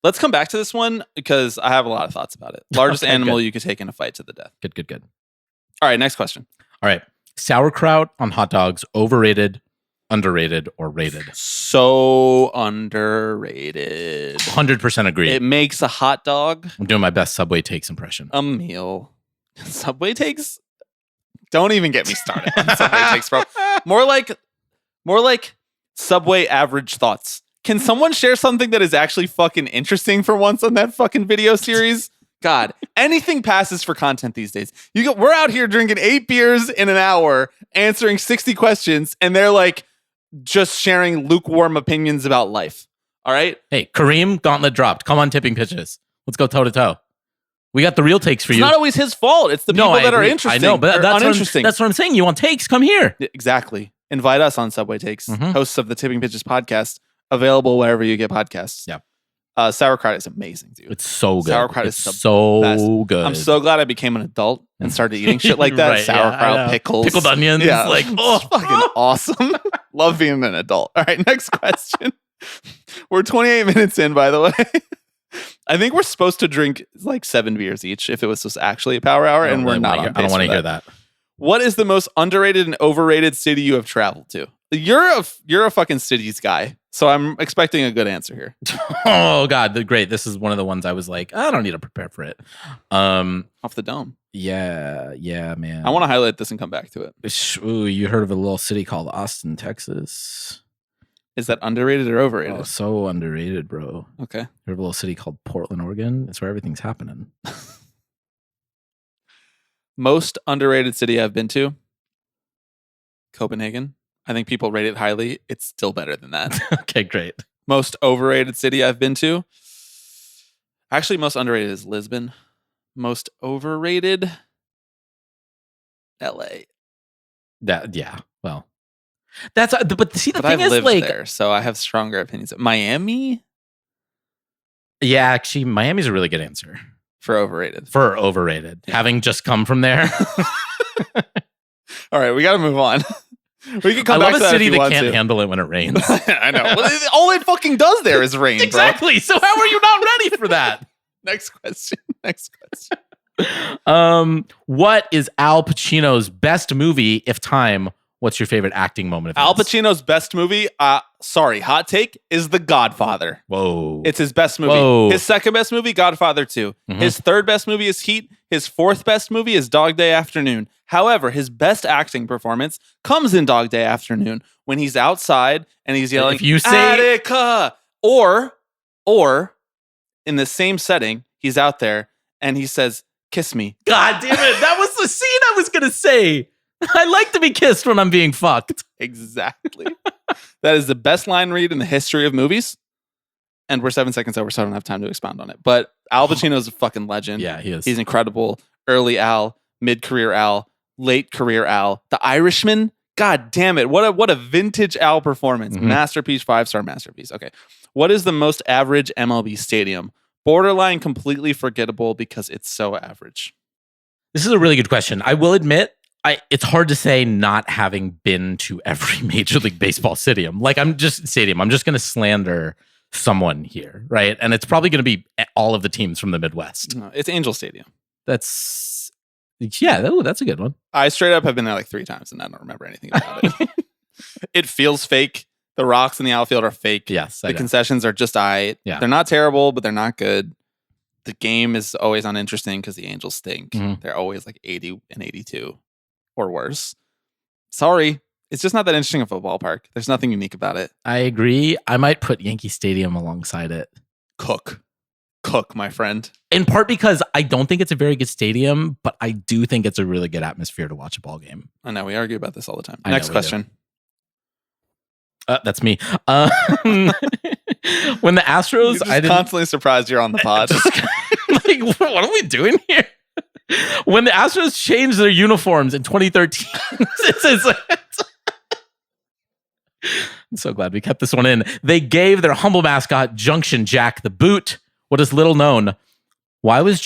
Let's come back to this one because I have a lot of thoughts about it. Largest Okay, animal good. you could take in a fight to the death. Good. All right, next question. All right. Sauerkraut on hot dogs, overrated, underrated, or rated? So underrated. 100% agree. It makes a hot dog I'm doing my best Subway Takes impression. a meal. Subway Takes? Don't even get me started on Subway Takes, bro. More like Subway average thoughts. Can someone share something that is actually fucking interesting for once on that fucking video series? God, anything passes for content these days. We're out here drinking 8 beers in an hour, answering 60 questions, and they're like just sharing lukewarm opinions about life. All right? Hey, Kareem, gauntlet dropped. Come on, tipping pitches. Let's go toe to toe. We got the real takes for It's you. not always his fault. It's the people I that are agree. interesting. I know, but or that's uninteresting. what I'm saying. You want takes? Come here. Exactly. Invite us on Subway Takes, hosts of the Tipping Pitches podcast, available wherever you get podcasts. Yeah. Sauerkraut is amazing, dude. It's so good. Sauerkraut it's is the so best. good. I'm so glad I became an adult and started eating shit like that. Right, yeah, I Sauerkraut, know. pickles. Pickled onions. Yeah. Like, It's fucking awesome. Love being an adult. All right, next question. We're 28 minutes in, by the way. I think we're supposed to drink like 7 beers each if it was just actually a power hour, and we're not. I don't want to hear that. What is the most underrated and overrated city you have traveled to? You're a fucking cities guy, so I'm expecting a good answer here. Oh God, great! This is one of the ones I was like, I don't need to prepare for it. Off the dome. Yeah, man. I want to highlight this and come back to it. Ooh, you heard of a little city called Austin, Texas? Is that underrated or overrated? Oh, so underrated, bro. Okay. Heard of a little city called Portland, Oregon? It's where everything's happening. Most underrated city I've been to? Copenhagen. I think people rate it highly. It's still better than that. Okay, great. Most overrated city I've been to? Actually, most underrated is Lisbon. Most overrated? LA. Well, that's but see the But thing I've is lived like there, so I have stronger opinions. Miami yeah, actually Miami's a really good answer for overrated. for overrated. Yeah. Having just come from there. All right, we got to move on. We can come I back love to a city if you that want can't to. handle it when it rains. I know. Well, all it fucking does there is rain, Exactly. So how are you not ready for that? bro. Next question. What is Al Pacino's best movie if time? What's your favorite acting moment of Al his? Pacino's best movie, hot take, is The Godfather. Whoa. It's his best movie. Whoa. His second best movie, Godfather 2. Mhm. His third best movie is Heat. His fourth best movie is Dog Day Afternoon. However, his best acting performance comes in Dog Day Afternoon when he's outside and he's yelling, If you say- Attica! Or in the same setting, he's out there and he says, kiss me. God damn it. That was the scene I was going to say. I like to be kissed when I'm being fucked. Exactly. That is the best line read in the history of movies. And we're 7 seconds over, so I don't have time to expound on it. But Al Pacino's a fucking legend. Yeah, he is. He's incredible. Early Al, mid-career Al, late career Al. The Irishman, god damn it. What a vintage Al performance. Mhm. Masterpiece, 5-star masterpiece. Okay. What is the most average MLB stadium? Borderline completely forgettable because it's so average. This is a really good question. I will admit, it's hard to say not having been to every Major League Baseball stadium. I'm just going to slander someone here, right? And it's probably going to be all of the teams from the Midwest. No, it's Angel Stadium. That's a good one. I straight up have been there like 3 times and I don't remember anything about it. It feels fake. The rocks in the outfield are fake. Yes, The concessions are just Yeah. They're not terrible, but they're not good. The game is always uninteresting because the Angels stink. Mhm. They're always like 80 and 82 or worse. Sorry. It's just not that interesting of a ballpark. There's nothing unique about it. I agree. I might put Yankee Stadium alongside it. Cook, my friend. In part because I don't think it's a very good stadium, but I do think it's a really good atmosphere to watch a ball game. I know we argue about this all the time. I know Next we question. That's me. When the Astros, I'm constantly surprised you're on the pod. what are we doing here? When the Astros changed their uniforms in 2013, I'm so glad we kept this one in. They gave their humble mascot Junction Jack the boot. What is little known? Why was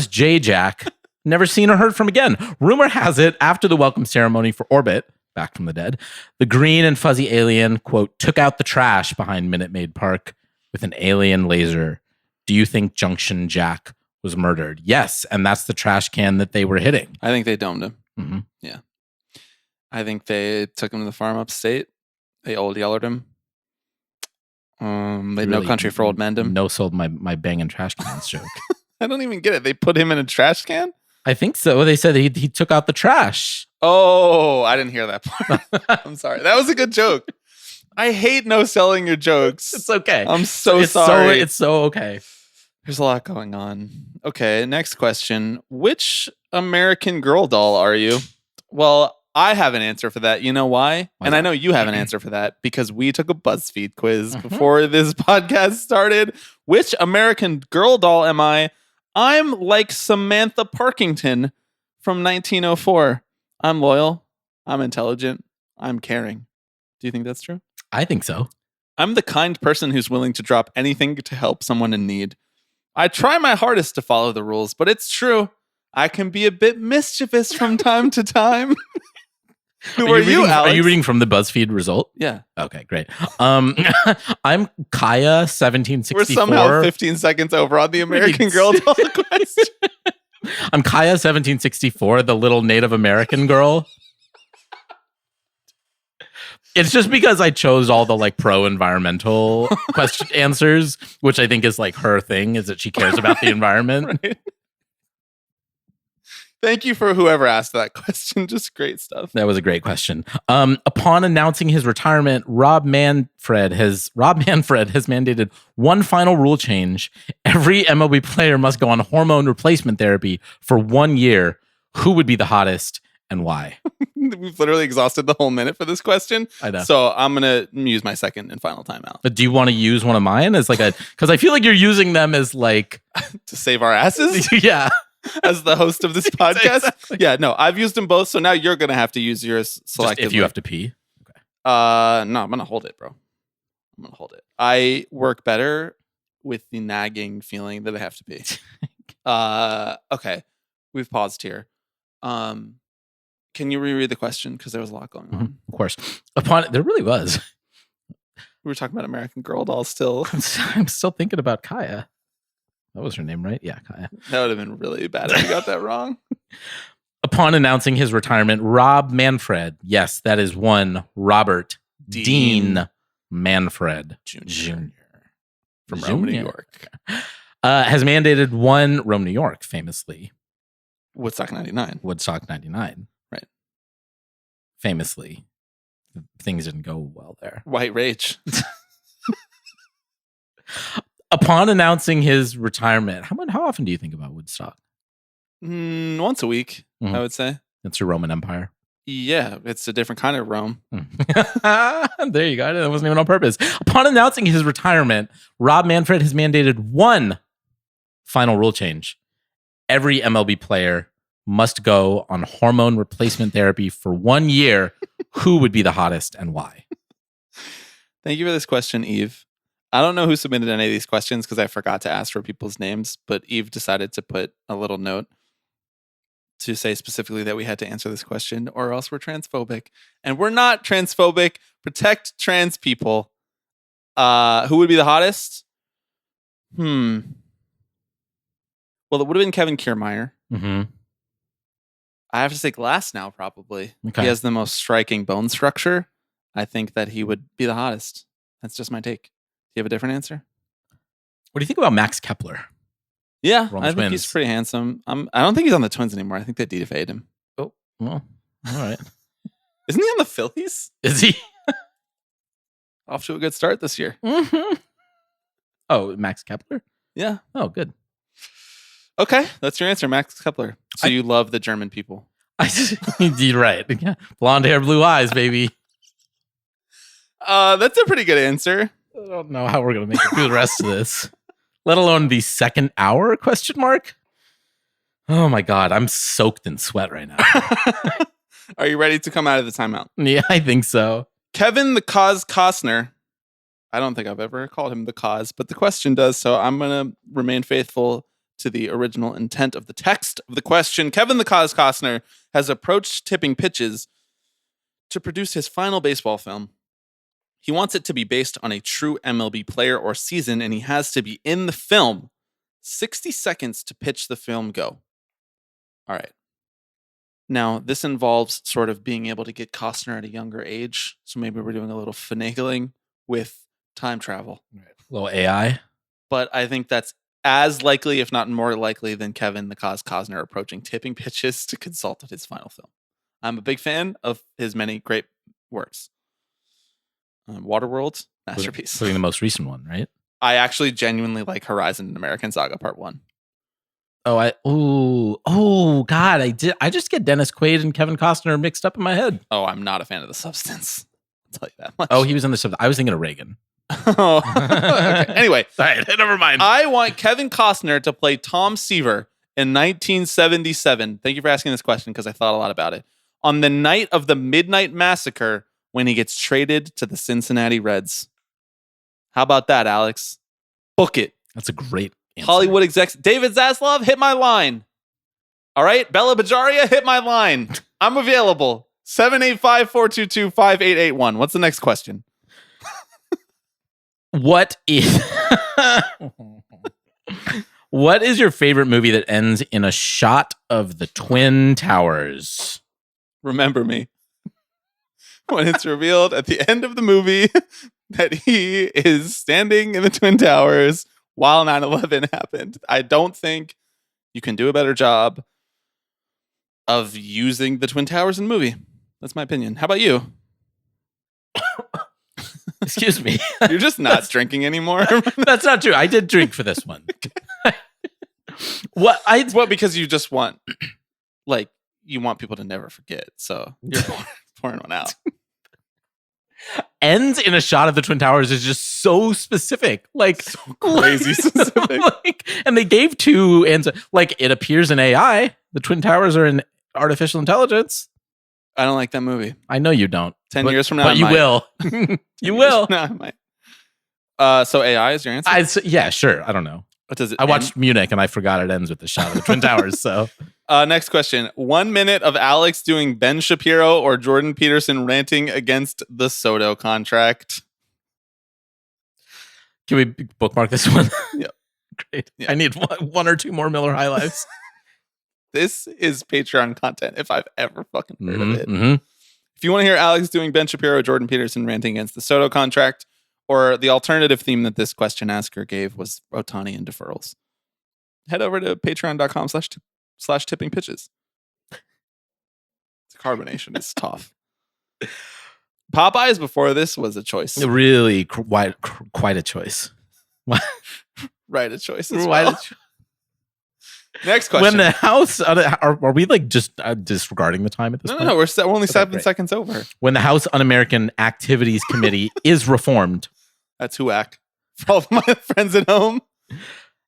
Jay Jack never seen or heard from again? Rumor has it, after the welcome ceremony for Orbit, back from the dead, the green and fuzzy alien, quote, took out the trash behind Minute Maid Park with an alien laser. Do you think Junction Jack was murdered? Yes, and that's the trash can that they were hitting. I think they domed him. Mm-hmm. Yeah. I think they took him to the farm upstate. They old yellered him. They Really, no country for old men him. No sold my banging trash cans joke. I don't even get it. They put him in a trash can? I think so. They said he took out the trash. Oh, I didn't hear that part. I'm sorry. That was a good joke. I hate no selling your jokes. It's okay. I'm so it's sorry. It's so okay. There's a lot going on. Okay, next question. Which American Girl doll are you? Well, I have an answer for that. You know why? And I know you have an answer for that because we took a BuzzFeed quiz before this podcast started. Which American Girl doll am I? I'm like Samantha Parkington from 1904. I'm loyal. I'm intelligent. I'm caring. Do you think that's true? I think so. I'm the kind person who's willing to drop anything to help someone in need. I try my hardest to follow the rules, but it's true. I can be a bit mischievous from time to time. Who are you, Alex? Are you reading from the BuzzFeed result? Yeah. Okay, great. I'm Kaya 1764. We're somehow 15 seconds over on the American Girl doll question. I'm Kaya 1764, the little Native American girl. It's just because I chose all the like pro-environmental question answers, which I think is like her thing, is that she cares about the environment. Right. Thank you for whoever asked that question. Just great stuff. That was a great question. Upon announcing his retirement, Rob Manfred has mandated one final rule change. Every MLB player must go on hormone replacement therapy for 1 year. Who would be the hottest and why? We've literally exhausted the whole minute for this question. I know. So I'm going to use my second and final timeout. But do you want to use one of mine as like because I feel like you're using them as like to save our asses? Yeah. As the host of this podcast? Exactly. Yeah, no, I've used them both. So now you're going to have to use yours selectively. Just if you have to pee. Okay. No, I'm going to hold it, bro. I'm going to hold it. I work better with the nagging feeling that I have to pee. Okay. We've paused here. Can you reread the question? Because there was a lot going on. Of course. There really was. We were talking about American Girl dolls still. I'm still thinking about Kaya. That was her name, right? Yeah, Kaya. That would have been really bad if you got that wrong. Upon announcing his retirement, Rob Manfred, yes, that is one Robert Dean Manfred Jr. from Rome, New York. Has mandated one Rome, New York, famously. Woodstock 99. Woodstock 99. Right. Famously. Things didn't go well there. White Rage. Upon announcing his retirement, how often do you think about Woodstock? Once a week, I would say. That's your Roman Empire. Yeah, it's a different kind of Rome. There you go. That wasn't even on purpose. Upon announcing his retirement, Rob Manfred has mandated one final rule change. Every MLB player must go on hormone replacement therapy for 1 year. Who would be the hottest and why? Thank you for this question, Eve. I don't know who submitted any of these questions because I forgot to ask for people's names, but Eve decided to put a little note to say specifically that we had to answer this question or else we're transphobic. And we're not transphobic. Protect trans people. Who would be the hottest? Well, it would have been Kevin Kiermaier. Mm-hmm. I have to say Glass now, probably. Okay. He has the most striking bone structure. I think that he would be the hottest. That's just my take. Do you have a different answer? What do you think about Max Kepler? Yeah, We're on I think Twins. he's pretty handsome. I don't think he's on the Twins anymore. I think they DFA'd him. Oh, well, all right. Isn't he on the Phillies? Is he? Off to a good start this year. Mm-hmm. Oh, Max Kepler? Yeah. Oh, good. Okay, that's your answer, Max Kepler. So you love the German people. You're right. Yeah. Blonde hair, blue eyes, baby. That's a pretty good answer. I don't know how we're going to make it through the rest of this, let alone the second hour, question mark. Oh my God, I'm soaked in sweat right now. Are you ready to come out of the timeout? Yeah, I think so. Kevin the Cause Costner. I don't think I've ever called him the cause, but the question does, so I'm going to remain faithful to the original intent of the text of the question. Kevin the Cause Costner has approached Tipping Pitches to produce his final baseball film. He wants it to be based on a true MLB player or season, and he has to be in the film. 60 seconds to pitch the film, go. All right. Now, this involves sort of being able to get Costner at a younger age, so maybe we're doing a little finagling with time travel. A little AI. But I think that's as likely, if not more likely, than Kevin the Cause Costner approaching Tipping Pitches to consult on his final film. I'm a big fan of his many great works. Waterworld, masterpiece. Including the most recent one, right? I actually genuinely like Horizon and American Saga Part 1. God, I just get Dennis Quaid and Kevin Costner mixed up in my head. Oh, I'm not a fan of The Substance. I'll tell you that much. Oh, he was in the Substance. I was thinking of Reagan. Oh, okay. Anyway, All right, never mind. I want Kevin Costner to play Tom Seaver in 1977. Thank you for asking this question because I thought a lot about it. On the night of the Midnight Massacre, when he gets traded to the Cincinnati Reds. How about that, Alex? Book it. That's a great answer. Hollywood execs. David Zaslav, hit my line. All right. Bella Bajaria, hit my line. I'm available. 785-422-5881. What's the next question? What is your favorite movie that ends in a shot of the Twin Towers? Remember Me. When it's revealed at the end of the movie that he is standing in the Twin Towers while 9/11 happened. I don't think you can do a better job of using the Twin Towers in the movie. That's my opinion. How about you? Excuse me. You're just not drinking anymore. That's not true. I did drink for this one. Well, because you just want, like, you want people to never forget. So you're pouring one out. Ends in a shot of the Twin Towers is just so specific. Like, So crazy specific. And they gave two ends. Like, it appears in AI. The Twin Towers are in artificial intelligence. I don't like that movie. I know you don't. 10 years from now, But you will. You will. No, I might. So AI is your answer? Yeah, sure. I don't know. What does it I watched Munich and I forgot it ends with the shot of the Twin Towers. So next question. 1 minute of Alex doing Ben Shapiro or Jordan Peterson ranting against the Soto contract. can we bookmark this one? Yep. Great. Yeah. I need one or two more Miller High Lives. This is Patreon content if I've ever fucking heard of it. Mhm. If you want to hear Alex doing Ben Shapiro or Jordan Peterson ranting against the Soto contract, or the alternative theme that this question asker gave was Ohtani and deferrals, head over to patreon.com/tipping pitches. The carbonation is tough. Popeyes before this was a choice. Really quite a choice. Right, a choice as Quite a well. Next question. When the House are we like just disregarding the time at this point? No, we're only 7 great. seconds over. When the House Un-American Activities Committee is reformed, That's HUAC. For all of my friends at home.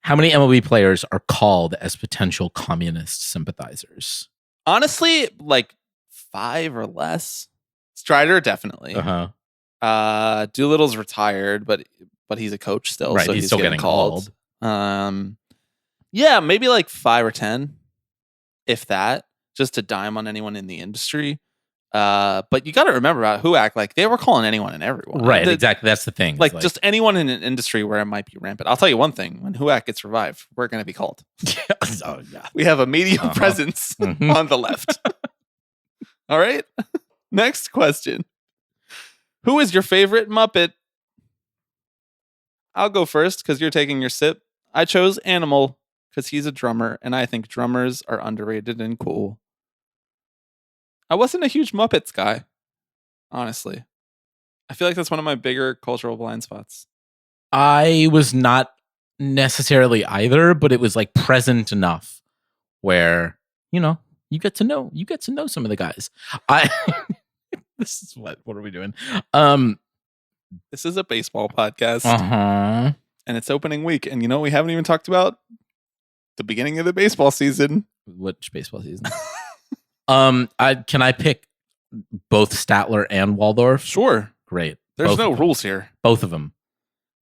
how many MLB players are called as potential communist sympathizers? Honestly, like 5 or less. Strider, definitely. Uh-huh. Doolittle's retired, but he's a coach still, Right, so he's still getting called. Yeah, maybe like 5 or 10, if that, just to dime on anyone in the industry. But you got to remember about HUAC, like they were calling anyone and everyone. Right, exactly. That's the thing. Like It's just anyone in an industry where it might be rampant. I'll tell you one thing: when HUAC gets revived, we're going to be called. oh, yeah. We have a media Uh-huh. presence Mhm. on the left. All right. Next question. Who is your favorite Muppet? I'll go first because you're taking your sip. I chose Animal because he's a drummer, and I think drummers are underrated and cool. I wasn't a huge Muppets guy, honestly. I feel like that's one of my bigger cultural blind spots. I was not necessarily either, but it was like present enough where, you get to know some of the guys. This is what are we doing? This is a baseball podcast, Uh-huh. and it's opening week. And we haven't even talked about the beginning of the baseball season. Which baseball season? Can I pick both Statler and Waldorf? Sure. Great. There's Both no of them. rules here. Both of them.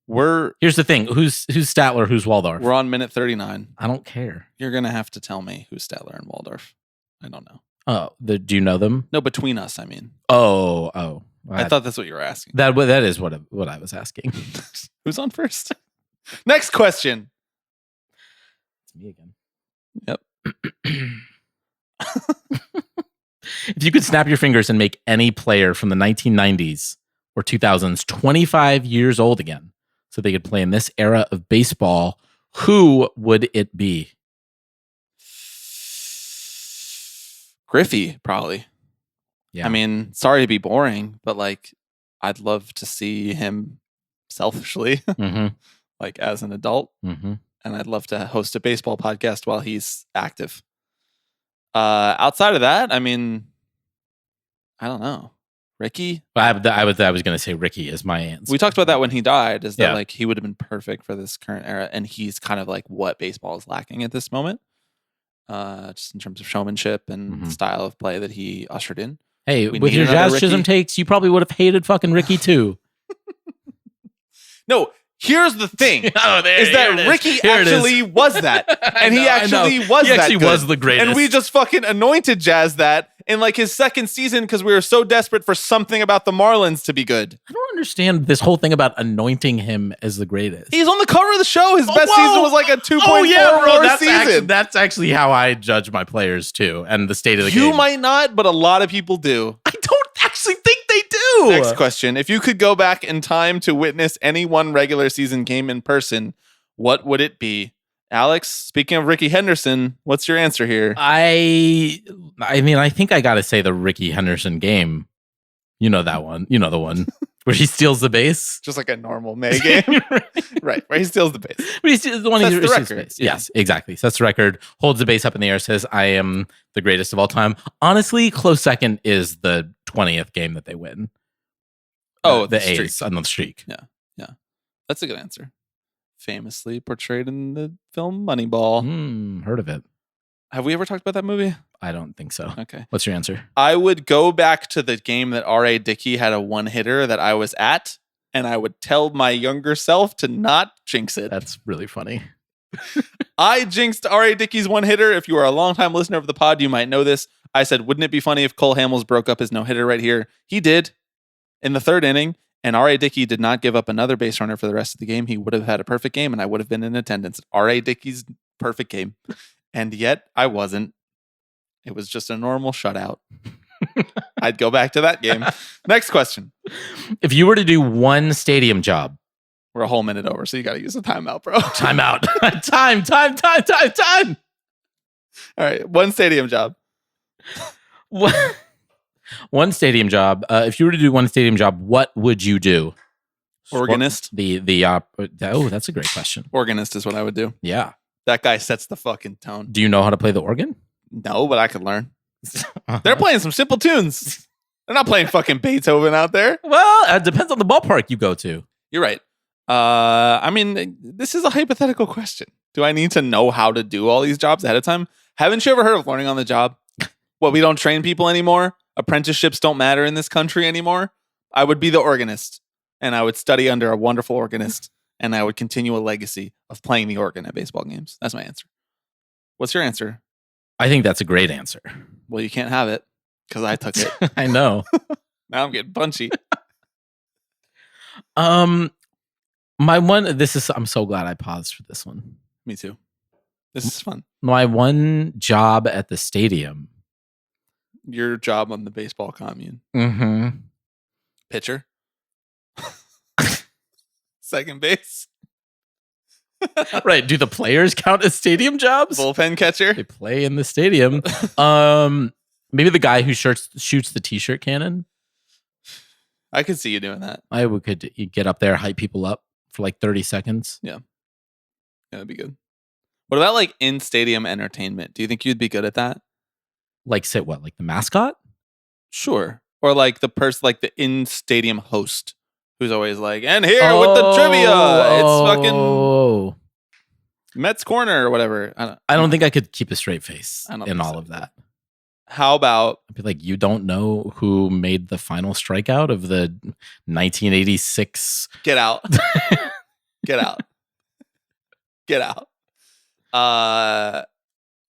Here's the thing. Who's Statler? Who's Waldorf? We're on minute 39. I don't care. You're gonna have to tell me who's Statler and Waldorf. I don't know. Oh, do you know them? No, between us, I mean. Oh. I thought that's what you were asking. that is what I was asking. Who's on first? Next question. It's me again. Yep. If you could snap your fingers and make any player from the 1990s or 2000s 25 years old again, so they could play in this era of baseball, who would it be? Griffey, probably. Yeah. I mean, sorry to be boring, but like, I'd love to see him selfishly, Mm-hmm. like as an adult, Mm-hmm. and I'd love to host a baseball podcast while he's active. Outside of that, I mean, I don't know. Ricky? I was going to say Ricky is my answer. We talked about that when he died, is that Yeah. like he would have been perfect for this current era, and he's kind of like what baseball is lacking at this moment. Just in terms of showmanship and Mhm. style of play that he ushered in. Hey, We with need your another Jazz Chisholm Ricky. takes, you probably would have hated fucking Ricky too. No, here's the thing. Oh, Is that Ricky actually was that. And he actually was He that actually good. was the greatest. And we just fucking anointed Jazz that in like his second season because we were so desperate for something about the Marlins to be good. I don't understand this whole thing about anointing him as the greatest. He's on the cover of the show. His best whoa. season was like a 2.4 WAR season. That's actually how I judge my players too, and the state of the game. You might not, but a lot of people do. I don't actually think they do. Next question. If you could go back in time to witness any one regular season game in person, what would it be? Alex, speaking of Ricky Henderson, what's your answer here? I mean, I think I got to say the Ricky Henderson game. You know that one. You know the one where he steals the base. Just like a normal May game. Right, where he steals the base. But he's the one Sets who the steals record. base. Yeah. Yes, exactly. Sets the record, holds the base up in the air, says, I am the greatest of all time. Honestly, close second is the 20th game that they win. Oh, the the A's streak. on the streak. That's a good answer. Famously portrayed in the film Moneyball. Heard of it. Have we ever talked about that movie? I don't think so. Okay. What's your answer? I would go back to the game that R.A. Dickey had a one-hitter that I was at, and I would tell my younger self to not jinx it. That's really funny. I jinxed R.A. Dickey's one-hitter. If you are a longtime listener of the pod, you might know this. I said, wouldn't it be funny if Cole Hamels broke up his no-hitter right here? He did in the third inning, and R.A. Dickey did not give up another base runner for the rest of the game. He would have had a perfect game, and I would have been in attendance. R.A. Dickey's perfect game. And yet, I wasn't. It was just a normal shutout. I'd go back to that game. Next question. If you were to do one stadium job, We're a whole minute over, so you got to use a timeout, bro. time out. time. All right, one stadium job. One stadium job. If you were to do one stadium job, what would you do? Organist. Oh, that's a great question. Organist is what I would do. Yeah. That guy sets the fucking tone. Do you know how to play the organ? No, but I could learn. They're playing some simple tunes. They're not playing fucking Beethoven out there. Well, it depends on the ballpark you go to. You're right. I mean, this is a hypothetical question. Do I need to know how to do all these jobs ahead of time? Haven't you ever heard of learning on the job? What, we don't train people anymore? Apprenticeships don't matter in this country anymore? I would be the organist, and I would study under a wonderful organist, and I would continue a legacy of playing the organ at baseball games. That's my answer. What's your answer? I think that's a great answer. Well, you can't have it because I took it. I know. Now I'm getting punchy. My one, I'm so glad I paused for this one. Me too. This is fun. My one job at the stadium. Your job on the baseball commune. Mm-hmm. Pitcher. Second base. Right. Do the players count as stadium jobs? Bullpen catcher. They play in the stadium. Maybe the guy who shoots the t-shirt cannon. I could see you doing that. We could get up there, hype people up for like 30 seconds. Yeah, that'd be good. What about like in stadium entertainment? Do you think you'd be good at that? Like sit what? Like the mascot? Sure. Or like the person, like the in stadium host who's always like, and here with the trivia, it's fucking Mets corner or whatever. I don't think I could keep a straight face I don't in think all so. of that. How about I'd be like, you don't know who made the final strikeout of the 1986? Get Out? Get out. Get out.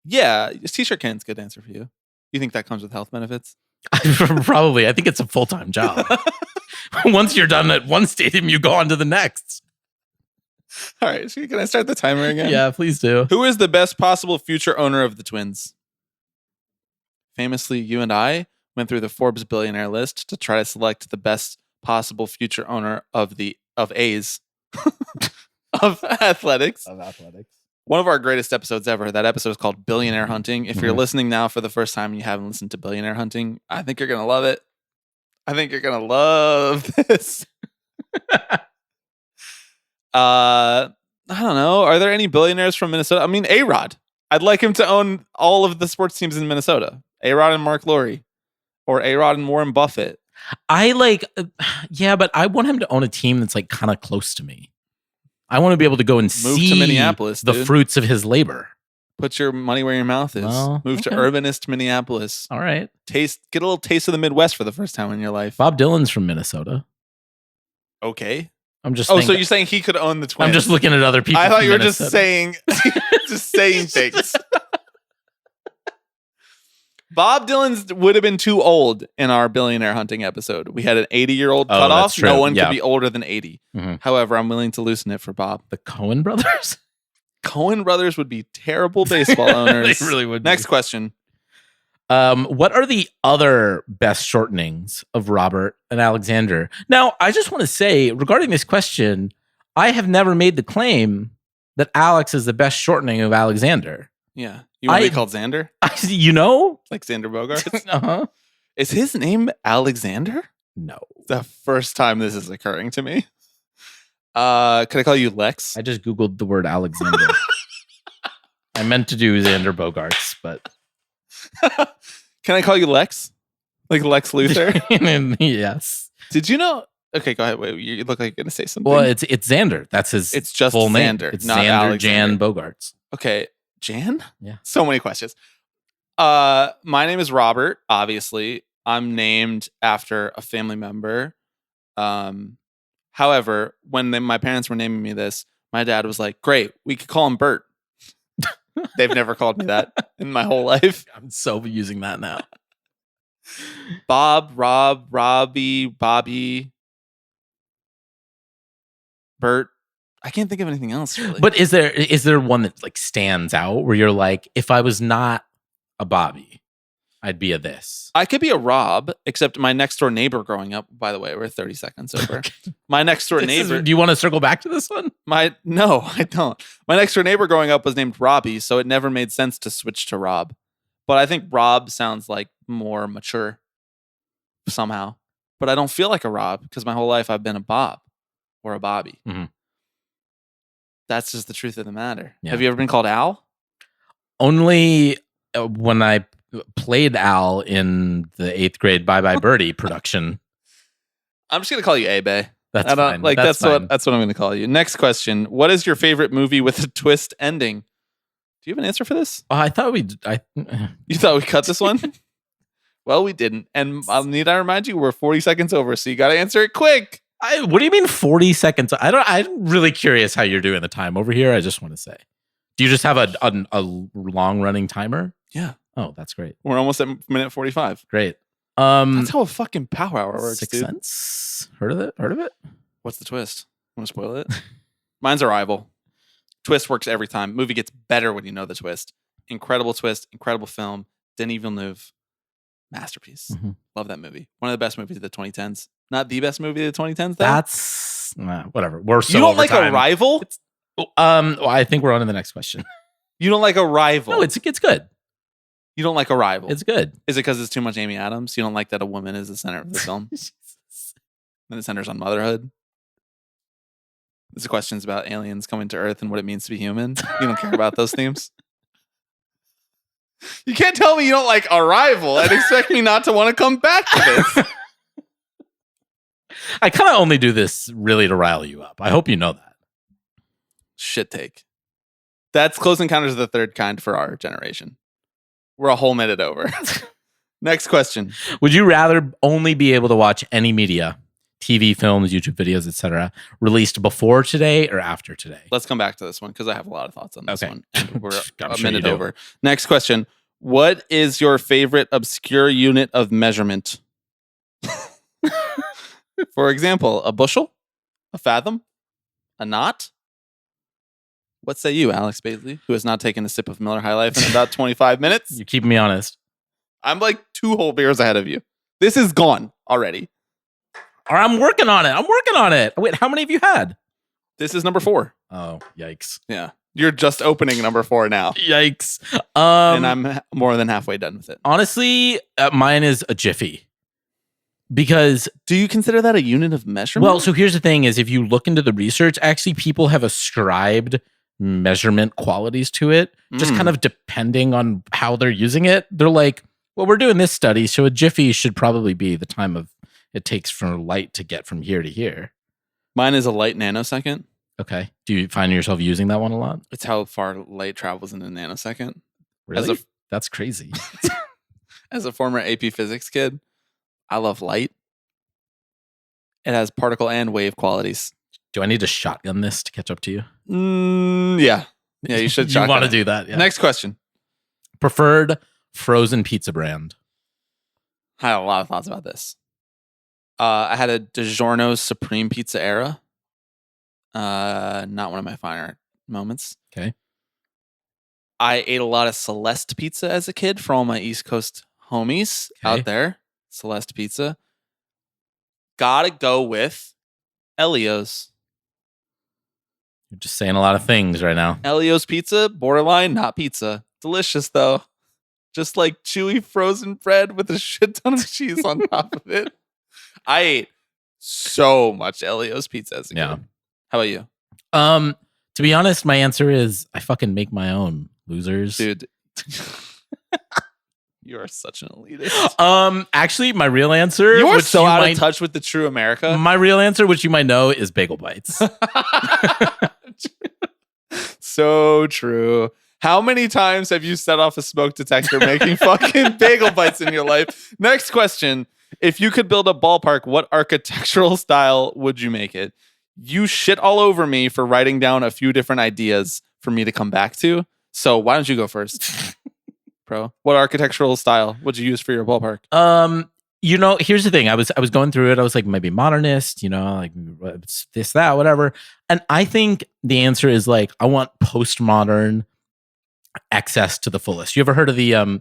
Yeah, t-shirt can's a good answer for you. You think that comes with health benefits? Probably. I think it's a full-time job. Once you're done at one stadium, you go on to the next. All right, so can I start the timer again? Yeah, please do. Who is the best possible future owner of the Twins? Famously, you and I went through the Forbes billionaire list to try to select the best possible future owner of A's of athletics. One of our greatest episodes ever. That episode is called Billionaire Hunting. If you're listening now for the first time and you haven't listened to Billionaire Hunting, I think you're going to love it. I think you're going to love this. I don't know. Are there any billionaires from Minnesota? I mean, A-Rod. I'd like him to own all of the sports teams in Minnesota. A-Rod and Mark Lowry. Or A-Rod and Warren Buffett. Yeah, but I want him to own a team that's like kind of close to me. I want to be able to go and Move see to Minneapolis, the dude. fruits of his labor. Put your money where your mouth is. Well, Move to okay. urbanist Minneapolis. All right. Get a little taste of the Midwest for the first time in your life. Bob Dylan's from Minnesota. Okay. I'm just Oh, thinking, so you're saying he could own the Twins? I'm just looking at other people. I thought from you were Minnesota. just saying things. Bob Dylan would have been too old in our billionaire hunting episode. We had an 80-year-old Oh, cutoff. that's true. No one Yeah. could be older than 80. Mhm. However, I'm willing to loosen it for Bob. The Coen brothers. Coen brothers would be terrible baseball owners. They really would be. Next question. What are the other best shortenings of Robert and Alexander? Now, I just want to say regarding this question, I have never made the claim that Alex is the best shortening of Alexander. Yeah. You want to I- be called Xander? You know? Like Xander Bogaerts? Uh-huh. Is his name Alexander? No. The first time this is occurring to me. Could I call you Lex? I just Googled the word Alexander. I meant to do Xander Bogaerts, but Can I call you Lex? Like Lex Luthor? yes. Did you know? Okay, go ahead. Wait, you look like you're going to say something. Well, it's Xander. That's his It's just full name. Xander, It's not Xander Alexander. Jan Bogaerts. Okay, Jan? Yeah. So many questions. My name is Robert, obviously. I'm named after a family member. However, when my parents were naming me this, my dad was like, great, we could call him Bert. They've never called me that in my whole life. I'm so using that now. Bob, Rob, Robbie, Bobby, Bert. I can't think of anything else really. But is there one that like stands out where you're like, if I was not a Bobby, I'd be a this? I could be a Rob, except my next door neighbor growing up, by the way, we're 30 seconds over. My next door neighbor. Do you want to circle back to this one? No, I don't. My next door neighbor growing up was named Robbie, so it never made sense to switch to Rob. But I think Rob sounds like more mature somehow. But I don't feel like a Rob because my whole life I've been a Bob or a Bobby. Mhm. That's just the truth of the matter. Yeah. Have you ever been called Al? Only when I played Al in the 8th grade Bye Bye Birdie production. I'm just gonna call you A-Bay. That's I don't fine. like That's fine. that's what I'm gonna call you. Next question. What is your favorite movie with a twist ending? Do you have an answer for this? Oh, I thought You thought we cut this one? Well, we didn't. And I'll need to remind you, we're 40 seconds over, so you gotta answer it quick. what do you mean 40 seconds? I'm really curious how you're doing the time over here. I just want to say. Do you just have a long running timer? Yeah. Oh, that's great. We're almost at minute 45. Great. That's how a fucking power hour works, Sixth dude. Sense? Heard of it? What's the twist? Want to spoil it? Mine's Arrival. Twist works every time. Movie gets better when you know the twist. Incredible twist, incredible film. Denis Villeneuve, masterpiece. Mhm. Love that movie. One of the best movies of the 2010s. Not the best movie of the 2010s, though. That's whatever. We're so you don't over like time. Arrival? Well, I think we're on to the next question. You don't like Arrival? No, it's good. You don't like Arrival? It's good. Is it because it's too much Amy Adams? You don't like that a woman is the center of the film? And it centers on motherhood? There's questions about aliens coming to Earth and what it means to be human. You don't care about those themes? You can't tell me you don't like Arrival and expect me not to want to come back to this. I kind of only do this really to rile you up. I hope you know that. Shit take. That's Close Encounters of the Third Kind for our generation. We're a whole minute over. Next question. Would you rather only be able to watch any media, TV, films, YouTube videos, etc., released before today or after today? Let's come back to this one because I have a lot of thoughts on this Okay. one. And we're I'm a sure you minute do. over. Next question. What is your favorite obscure unit of measurement? For example, a bushel, a fathom, a knot. What say you, Alex Baisley, who has not taken a sip of Miller High Life in about 25 minutes? You're keeping me honest. I'm like 2 whole beers ahead of you. This is gone already. Or I'm working on it. Wait, how many have you had? This is number 4. Oh, yikes. Yeah. You're just opening number 4 now. Yikes. And I'm more than halfway done with it. Honestly, mine is a jiffy. Because, Do you consider that a unit of measurement? well, so here's the thing is if you look into the research, actually people have ascribed measurement qualities to it, just kind of depending on how they're using it. They're like, well, we're doing this study, so a jiffy should probably be the time of it takes for light to get from here to here. Mine is a light nanosecond. Okay. Do you find yourself using that one a lot? It's how far light travels in a nanosecond. Really? That's crazy. As a former AP Physics kid, I love light. It has particle and wave qualities. Do I need to shotgun this to catch up to you? Yeah. Yeah, you should You shotgun want to it. do that? Yeah. Next question. Preferred frozen pizza brand. I had a lot of thoughts about this. I had a DiGiorno's Supreme Pizza Era. Not one of my finer moments. Okay. I ate a lot of Celeste pizza as a kid for all my East Coast homies Okay. out there. Celeste pizza. Gotta go with Elio's. You're just saying a lot of things right now. Elio's pizza, borderline, not pizza. Delicious though. Just like chewy frozen bread with a shit ton of cheese on top of it. I ate so much Elio's pizza as a Yeah. kid. How about you? To be honest, my answer is I fucking make my own, losers. Dude. You are such an elitist. Actually, my real answer, You are which so out might, of touch with the true America. my real answer, which you might know, is Bagel Bites. So true. How many times have you set off a smoke detector making fucking bagel bites in your life? Next question. If you could build a ballpark, what architectural style would you make it? You shit all over me for writing down a few different ideas for me to come back to. So why don't you go first? Pro. What architectural style would you use for your ballpark? Here's the thing. I was going through it. I was like, maybe modernist, like it's this, that, whatever. And I think the answer is like, I want postmodern excess to the fullest. You ever heard of the You're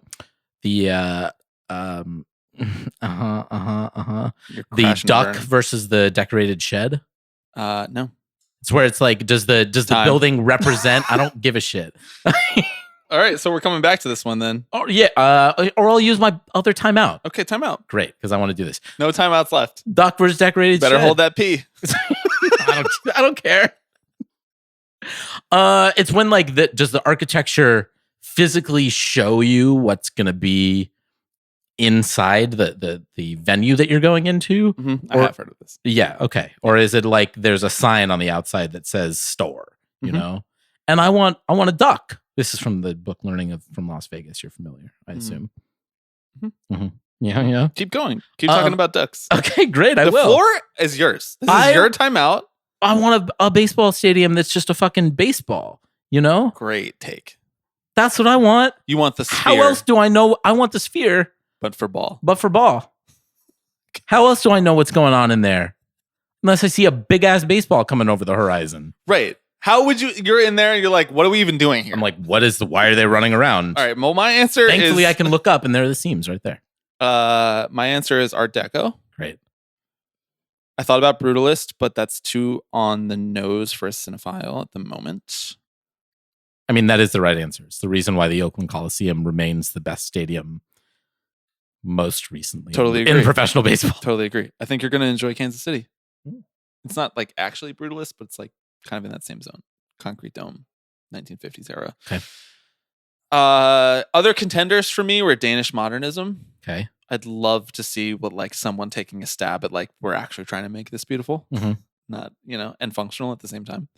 crashing duck and burning. versus the decorated shed? No. It's where it's like, does the Time. building represent? I don't give a shit. All right, so we're coming back to this one then. Oh yeah, or I'll use my other timeout. Okay, timeout. Great, because I want to do this. No timeouts left. Duck versus decorated Better shed. hold that pee. I don't care. It's when like does the architecture physically show you what's gonna be inside the venue that you're going into? I Or- have heard of this. Yeah, okay. Or is it like there's a sign on the outside that says store, you Mhm. know? And I want a duck. This is from the book Learning from Las Vegas. You're familiar, I Mhm. assume. Mhm. Mhm. Yeah. Keep going. Keep talking about ducks. Okay, great. I The will. floor is yours. This is your timeout. I want a baseball stadium that's just a fucking baseball, you know? Great take. That's what I want. You want the sphere, How else do I know? I want the sphere, but for ball. but for ball. How else do I know what's going on in there? Unless I see a big ass baseball coming over the horizon. Right. How would you? You're in there. And you're like, what are we even doing here? I'm like, why are they running around? all right. Well, my answer Thankfully, is. I can look up and there are the seams right there. My answer is Art Deco. Great. I thought about Brutalist, but that's too on the nose for a cinephile at the moment. I mean, that is the right answer. It's the reason why the Oakland Coliseum remains the best stadium most recently Totally in agree. professional baseball. Totally agree. I think you're going to enjoy Kansas City. Mm. It's not like actually Brutalist, but it's like kind of in that same zone. Concrete Dome, 1950s era. Okay. Other contenders for me were Danish modernism. Okay. I'd love to see what like someone taking a stab at like we're actually trying to make this beautiful, Mhm. not and functional at the same time.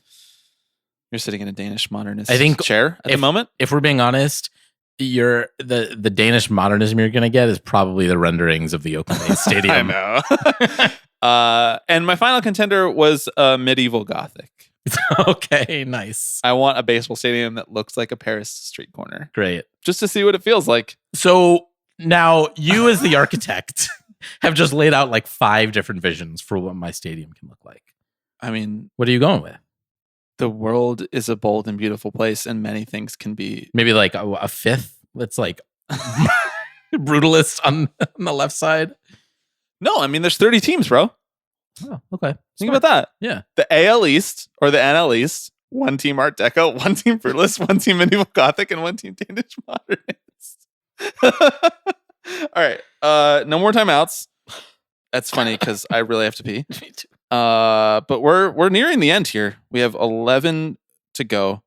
You're sitting in a Danish modernist I think chair at the if- moment. If we're being honest, the Danish modernism you're gonna get is probably the renderings of the Oakland A's stadium. I know. And my final contender was medieval Gothic. Okay, nice. I want a baseball stadium that looks like a Paris street corner, Great. just to see what it feels like. So now you, as the architect, have just laid out like 5 different visions for what my stadium can look like. I mean, What are you going with? the world is a bold and beautiful place, and many things can be. Maybe like a 5th that's like brutalist on the left side. No, I mean, there's 30 teams, bro. Oh, okay. Think about that. Yeah. The AL East or the NL East, 1 team Art Deco, 1 team Brutalist, 1 team Medieval Gothic, and 1 team Danish Modernist. All right. No more timeouts. That's funny because I really have to pee. Me too. But we're nearing the end here. We have 11 to go,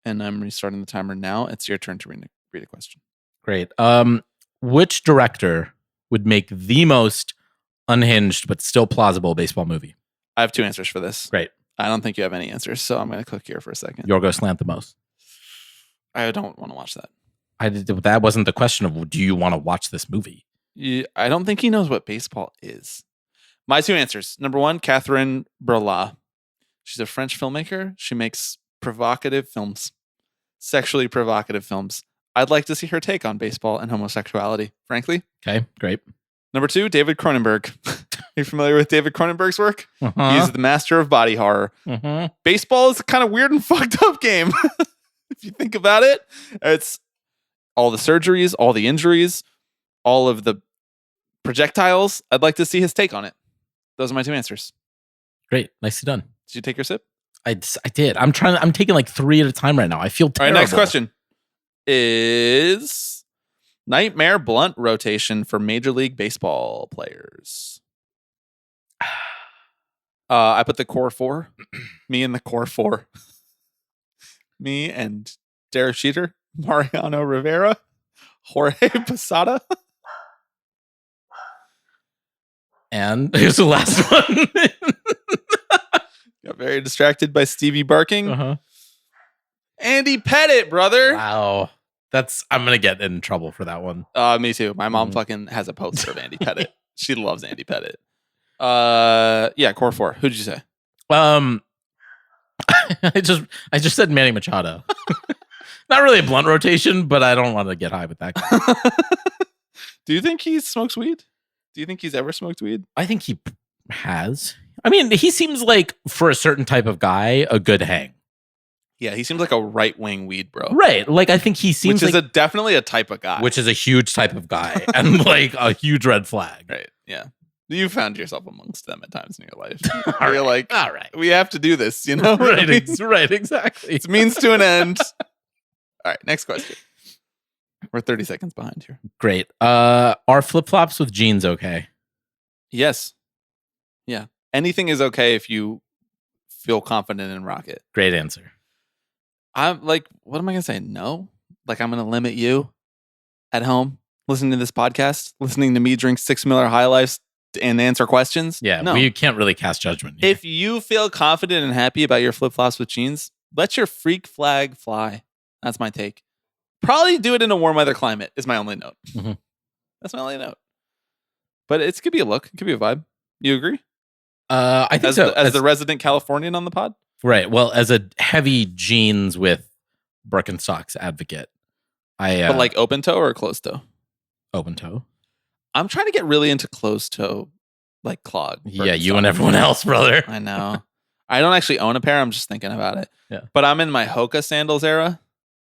and I'm restarting the timer now. It's your turn to read a question. Great. Which director would make the most unhinged but still plausible baseball movie? I have 2 answers for this. Great. I don't think you have any answers, so I'm going to click here for a second. Yorgos Lanthimos. I don't want to watch that. That wasn't the question of do you want to watch this movie? I don't think he knows what baseball is. My 2 answers. Number 1, Catherine Breillat. She's a French filmmaker. She makes provocative films, sexually provocative films. I'd like to see her take on baseball and homosexuality, frankly. Okay, great. Number 2, David Cronenberg. Are you familiar with David Cronenberg's work? Uh-huh. He's the master of body horror. Uh-huh. Baseball is a kind of weird and fucked up game. If you think about it, it's all the surgeries, all the injuries, all of the projectiles. I'd like to see his take on it. Those are my 2 answers. Great. Nicely done. Did you take your sip? I did. I'm taking like 3 at a time right now. I feel All terrible. right, next question is nightmare blunt rotation for Major League Baseball players. I put the core 4. Me and the core 4. Me and Derek Jeter, Mariano Rivera, Jorge Posada. And here's the last one. Got very distracted by Stevie barking. Uh-huh. Andy Pettit, brother. Wow. I'm going to get in trouble for that one. Me too. My mom fucking has a poster of Andy Pettit. She loves Andy Pettit. Yeah, core 4. Who'd you say? I just said Manny Machado. Not really a blunt rotation, but I don't want to get high with that guy. Do you think he smokes weed? Do you think he's ever smoked weed? I think he has. I mean, he seems like, for a certain type of guy, a good hang. Yeah, he seems like a right-wing weed bro. Right. Like, I think he seems which is like... definitely a type of guy. Which is a huge type of guy. And, like, a huge red flag. Right, yeah. You found yourself amongst them at times in your life. All You're right. like, all right. We have to do this, you know? Right, right, exactly. It's means to an end. All right, next question. We're 30 seconds behind here. Great. Are flip-flops with jeans okay? Yes. Yeah. Anything is okay if you feel confident in Rocket. Great answer. I'm like, what am I going to say? No? Like, I'm going to limit you at home listening to this podcast, listening to me drink 6 Miller High Lifes and answer questions? Yeah, no. we can't really cast judgment here. If you feel confident and happy about your flip-flops with jeans, let your freak flag fly. That's my take. Probably do it in a warm weather climate is my only note. Mhm. That's my only note. But it could be a look. It could be a vibe. You agree? I think As, so. as the resident Californian on the pod? Right. Well, as a heavy jeans with Birkenstocks advocate, But like open toe or closed toe? open toe. I'm trying to get really into closed toe, like clog. Yeah, you and everyone else, brother. I know. I don't actually own a pair. I'm just thinking about it. Yeah. But I'm in my Hoka sandals era.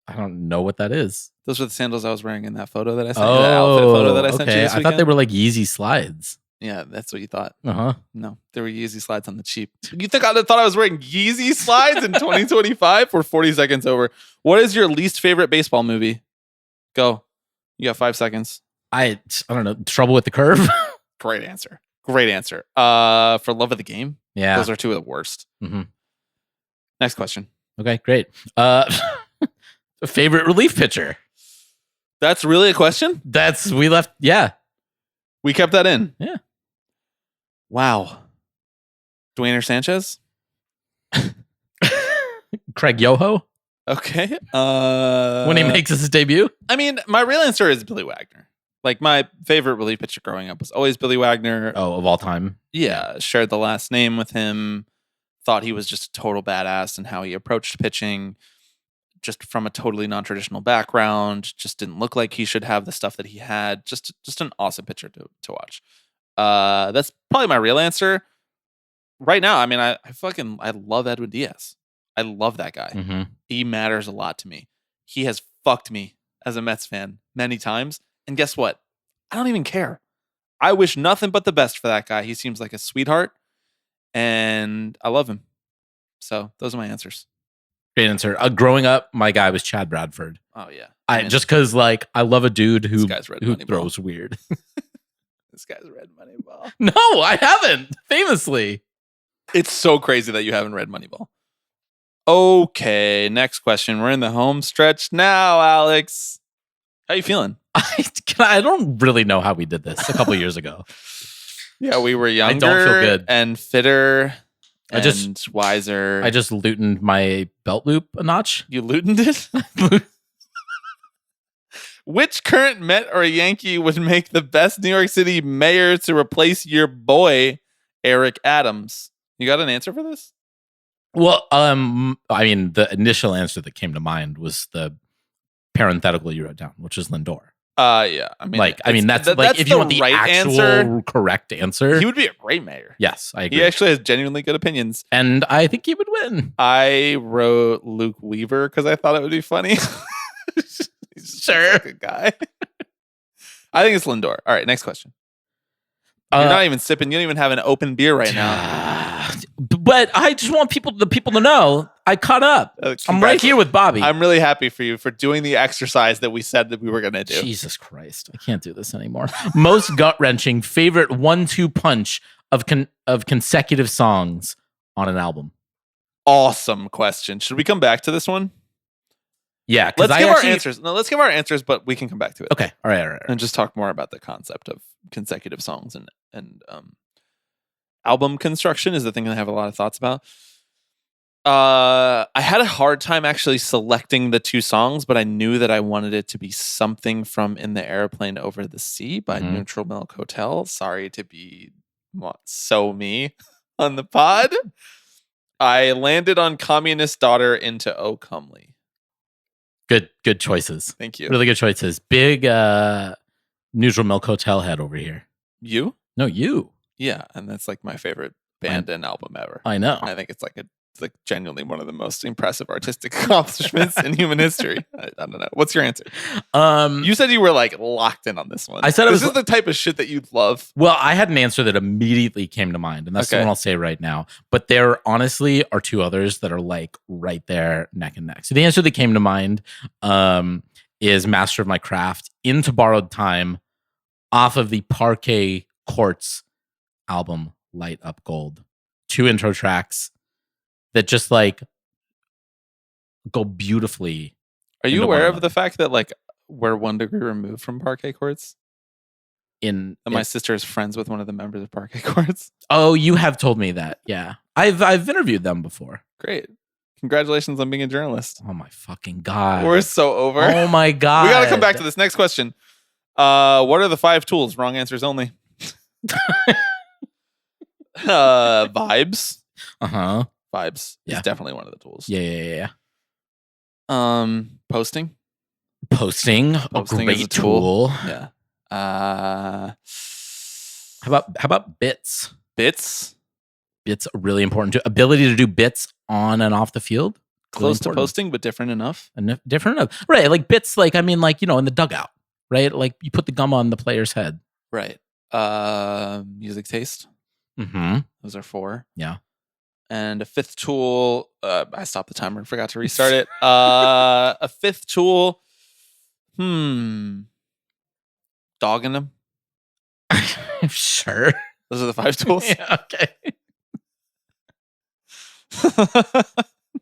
I don't know what that is. Those were the sandals I was wearing in that photo that I sent you. That outfit photo that I sent you okay. this I weekend. thought they were like Yeezy slides. Yeah, that's what you thought. Uh-huh. No, they were Yeezy slides on the cheap. You think I thought I was wearing Yeezy slides in 2025? We're 40 seconds over. What is your least favorite baseball movie? Go. You got 5 seconds. I don't know. Trouble with the Curve? Great answer. Great answer. For Love of the Game. Yeah. Those are 2 of the worst. Mhm. Next question. Okay, great. Favorite relief pitcher? That's really a question? We left. Yeah. We kept that in. Yeah. Wow. Dwayne Sanchez? Craig Yoho? Okay. when he makes his debut. I mean, my real answer is Billy Wagner. Like, my favorite relief pitcher growing up was always Billy Wagner. Oh, of all time. Yeah, shared the last name with him. Thought he was just a total badass and how he approached pitching, just from a totally non-traditional background. Just didn't look like he should have the stuff that he had. Just an awesome pitcher to watch. That's probably my real answer. Right now, I mean, I love Edwin Diaz. I love that guy. Mm-hmm. He matters a lot to me. He has fucked me as a Mets fan many times. And guess what? I don't even care. I wish nothing but the best for that guy. He seems like a sweetheart, and I love him. So those are my answers. Great answer. Growing up, my guy was Chad Bradford. Oh yeah, Just because like I love a dude who who throws weird. This guy's read Moneyball. No, I haven't. Famously, it's so crazy that you haven't read Moneyball. Okay, next question. We're in the home stretch now, Alex. How you feeling? I don't really know how we did this a couple years ago. Yeah, we were younger. I don't feel good. And fitter. And wiser. I just lootened my belt loop a notch. You lootened it? Which current Met or Yankee would make the best New York City mayor to replace your boy, Eric Adams? You got an answer for this? Well, I mean, the initial answer that came to mind was the parenthetical you wrote down, which is Lindor. Yeah. I mean, that's if you want the right actual answer, correct answer, he would be a great mayor. Yes, I agree. He actually has genuinely good opinions, and I think he would win. I wrote Luke Weaver because I thought it would be funny. He's sure, like a guy. I think it's Lindor. All right, next question. You're not even sipping. You don't even have an open beer right now. But I just want the people to know I caught up. I'm right here with Bobby. I'm really happy for you for doing the exercise that we said that we were going to do. Jesus Christ. I can't do this anymore. Most gut-wrenching favorite 1-2 punch of consecutive songs on an album. Awesome question. Should we come back to this one? Yeah. Let's give our answers. No, let's give our answers, but we can come back to it. Okay. All right. And just talk more about the concept of consecutive songs and album construction is the thing that I have a lot of thoughts about. I had a hard time actually selecting the two songs, but I knew that I wanted it to be something from In the Airplane Over the Sea by Neutral Milk Hotel. Sorry to be so me on the pod. I landed on Communist Daughter into O Comely. Good choices. Thank you. Really good choices. Big Neutral Milk Hotel head over here. You? No, you. Yeah, and that's like my favorite band and album ever. I know. I think it's like genuinely one of the most impressive artistic accomplishments in human history. I don't know. What's your answer? You said you were like locked in on this one. I said this is the type of shit that you love. Well, I had an answer that immediately came to mind, and that's the one I'll say right now. But there honestly are two others that are like right there neck and neck. So the answer that came to mind is Master of My Craft, Into Borrowed Time, off of the Parquet Courts album, Light Up Gold. 2 intro tracks that just like go beautifully. Are you aware of the fact that like we're 1 degree removed from Parquet Courts? My sister is friends with one of the members of Parquet Courts. Oh, you have told me that. Yeah. I've interviewed them before. Great. Congratulations on being a journalist. Oh my fucking God. We're so over. Oh my God. We got to come back to this. Next question. What are the 5 tools? Wrong answers only. Vibes. Uh-huh. Vibes is definitely one of the tools. Yeah. Posting. Posting a great tool. Yeah. How about bits? Bits are really important too. Ability to do bits on and off the field. Close to posting, but different enough. Different enough. Right. Like bits, like, I mean, like, in the dugout, right? Like you put the gum on the player's head. Right. Music taste. Mm-hmm. Those are 4. Yeah. And a 5th tool. I stopped the timer and forgot to restart it. A 5th tool. Dogging them. Sure. Those are the 5 tools. Yeah, okay.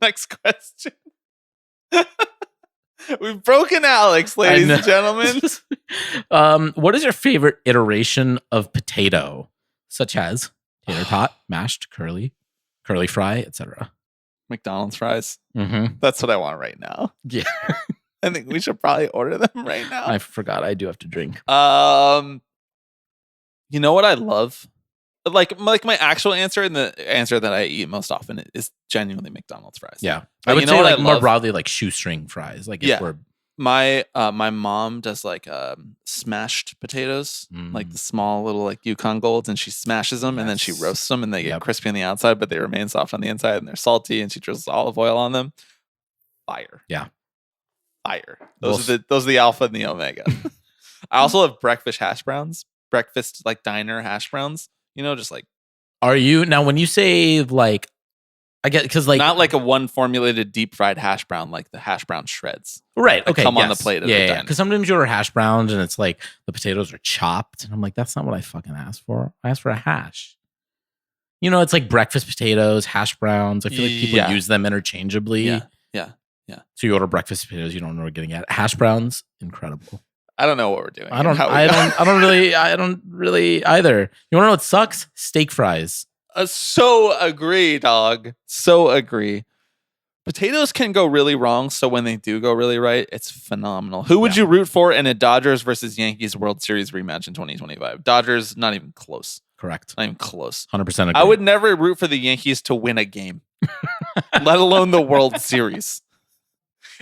Next question. We've broken Alex, ladies and gentlemen. What is your favorite iteration of potato, such as tater tot, mashed, curly fry, etc.? McDonald's fries. Mm-hmm. That's what I want right now. Yeah. I think we should probably order them right now. I forgot I do have to drink. You know what I love? Like my actual answer and the answer that I eat most often is genuinely McDonald's fries. Yeah. But I would you know say what like I more love? broadly like shoestring fries. Like if Yeah. we're My mom does like smashed potatoes, like the small little like Yukon Golds, and she smashes them and then she Yes. roasts them and they get Yep. crispy on the outside, but they remain soft on the inside and they're salty. And she drizzles olive oil on them. Fire. Yeah. Fire. Well, Those are the alpha and the omega. I also love breakfast hash browns. Breakfast like diner hash browns. You know, just like Are you now when you say like I get because like not like a one formulated deep fried hash brown, like the hash brown shreds. right, that okay, come on the yes. plate at the Yeah, diner. because sometimes you order hash browns and it's like the potatoes are chopped, and I'm like, that's not what I fucking asked for. I asked for a hash. You know, it's like breakfast potatoes, hash browns. I feel like people Yeah. use them interchangeably. Yeah. So you order breakfast potatoes, you don't know what you're getting at. Hash browns, incredible. I don't know what we're doing. I don't How we I got- don't really either. You wanna know what sucks? Steak fries. So agree, dog. So agree. Potatoes can go really wrong, so when they do go really right, it's phenomenal. Who would Yeah. you root for in a Dodgers versus Yankees World Series rematch in 2025? Dodgers, not even close. Correct. Not even close. 100% agree. I would never root for the Yankees to win a game, let alone the World Series.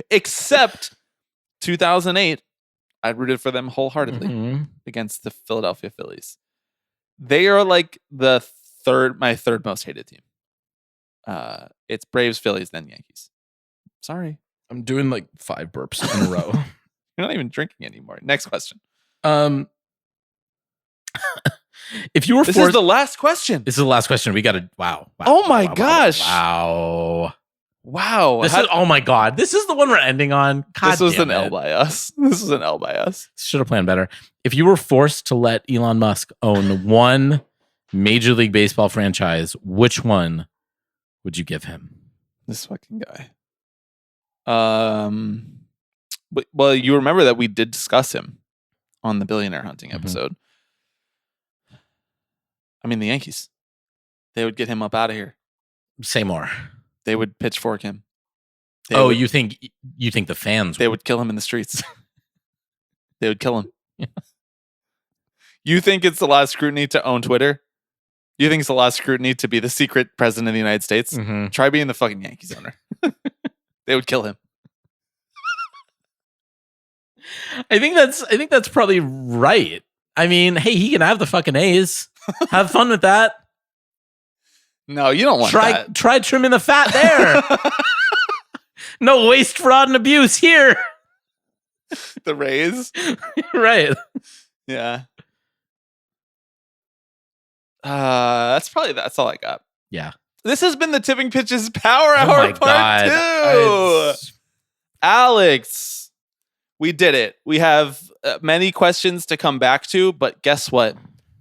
Except 2008, I rooted for them wholeheartedly Mhm. against the Philadelphia Phillies. They are like my third most hated team. It's Braves, Phillies, then Yankees. Sorry, I'm doing like 5 burps in a row. you're not even drinking anymore. Next question. If you were This forced, is the last question. this is the last question. We got to wow. Oh my gosh. Wow. Wow. This is oh my god. This is the one we're ending on. God this was damn an L it. by us. This was an L by us. Should have planned better. If you were forced to let Elon Musk own one Major League Baseball franchise, which one would you give him? This fucking guy. Well, you remember that we did discuss him on the Billionaire Hunting Mhm. episode. I mean, the Yankees. They would get him up out of here. Say more. They would pitchfork him. They Oh, would, you think the fans they would kill him in the streets. They would kill him. You think it's a lot of scrutiny to own Twitter? You think it's a lot of scrutiny to be the secret president of the United States? Mhm. Try being the fucking Yankees owner. They would kill him. I think that's probably right. I mean, hey, he can have the fucking A's. Have fun with that. No, you don't want that. Try trimming the fat there. No waste, fraud, and abuse here. The Rays. Right. Yeah. That's all I got. Yeah. This has been the Tipping Pitches Power Oh Hour my Part God. 2. It's- Alex, we did it. We have many questions to come back to, but guess what?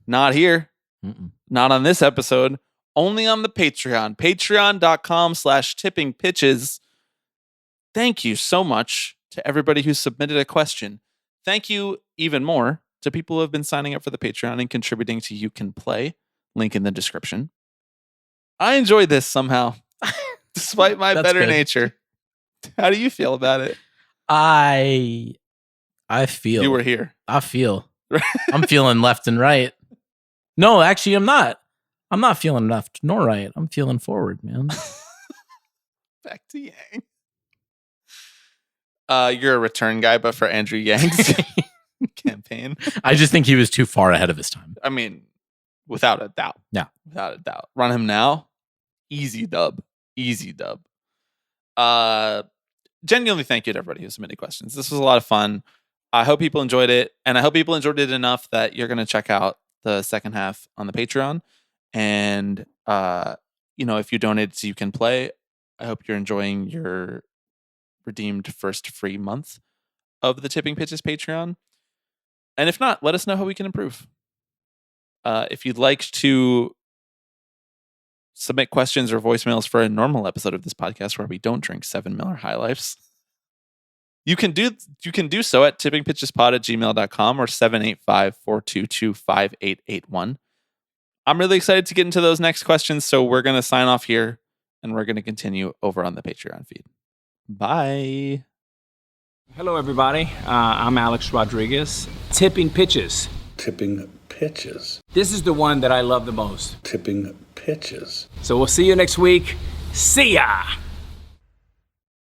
Not here. Mm-mm. Not on this episode. Only on the Patreon. Patreon.com/tippingpitches. Thank you so much to everybody who submitted a question. Thank you even more to people who have been signing up for the Patreon and contributing to You Can Play. Link in the description. I enjoyed this somehow, despite my That's better good. nature. How do you feel about it? I feel You were here. I'm feeling left and right. No, actually, I'm not. I'm not feeling left nor right. I'm feeling forward, man. Back to Yang. You're a return guy, but for Andrew Yang's campaign. I just think he was too far ahead of his time. I mean, without a doubt. Yeah. Without a doubt. Run him now. Easy dub. Easy dub. Genuinely thank you to everybody who submitted questions. This was a lot of fun. I hope people enjoyed it. And I hope people enjoyed it enough that you're going to check out the second half on the Patreon. And, if you donate so You Can Play, I hope you're enjoying your redeemed first free month of the Tipping Pitches Patreon. And if not, let us know how we can improve. If you'd like to submit questions or voicemails for a normal episode of this podcast where we don't drink 7 Miller High Lifes, you can do so at tippingpitchespod@gmail.com or 785-422-5881. I'm really excited to get into those next questions, so we're going to sign off here and we're going to continue over on the Patreon feed. Bye. Hello, everybody. I'm Alex Rodriguez. Tipping pitches. Tipping pitches. This is the one that I love the most. Tipping pitches. So we'll see you next week. See ya!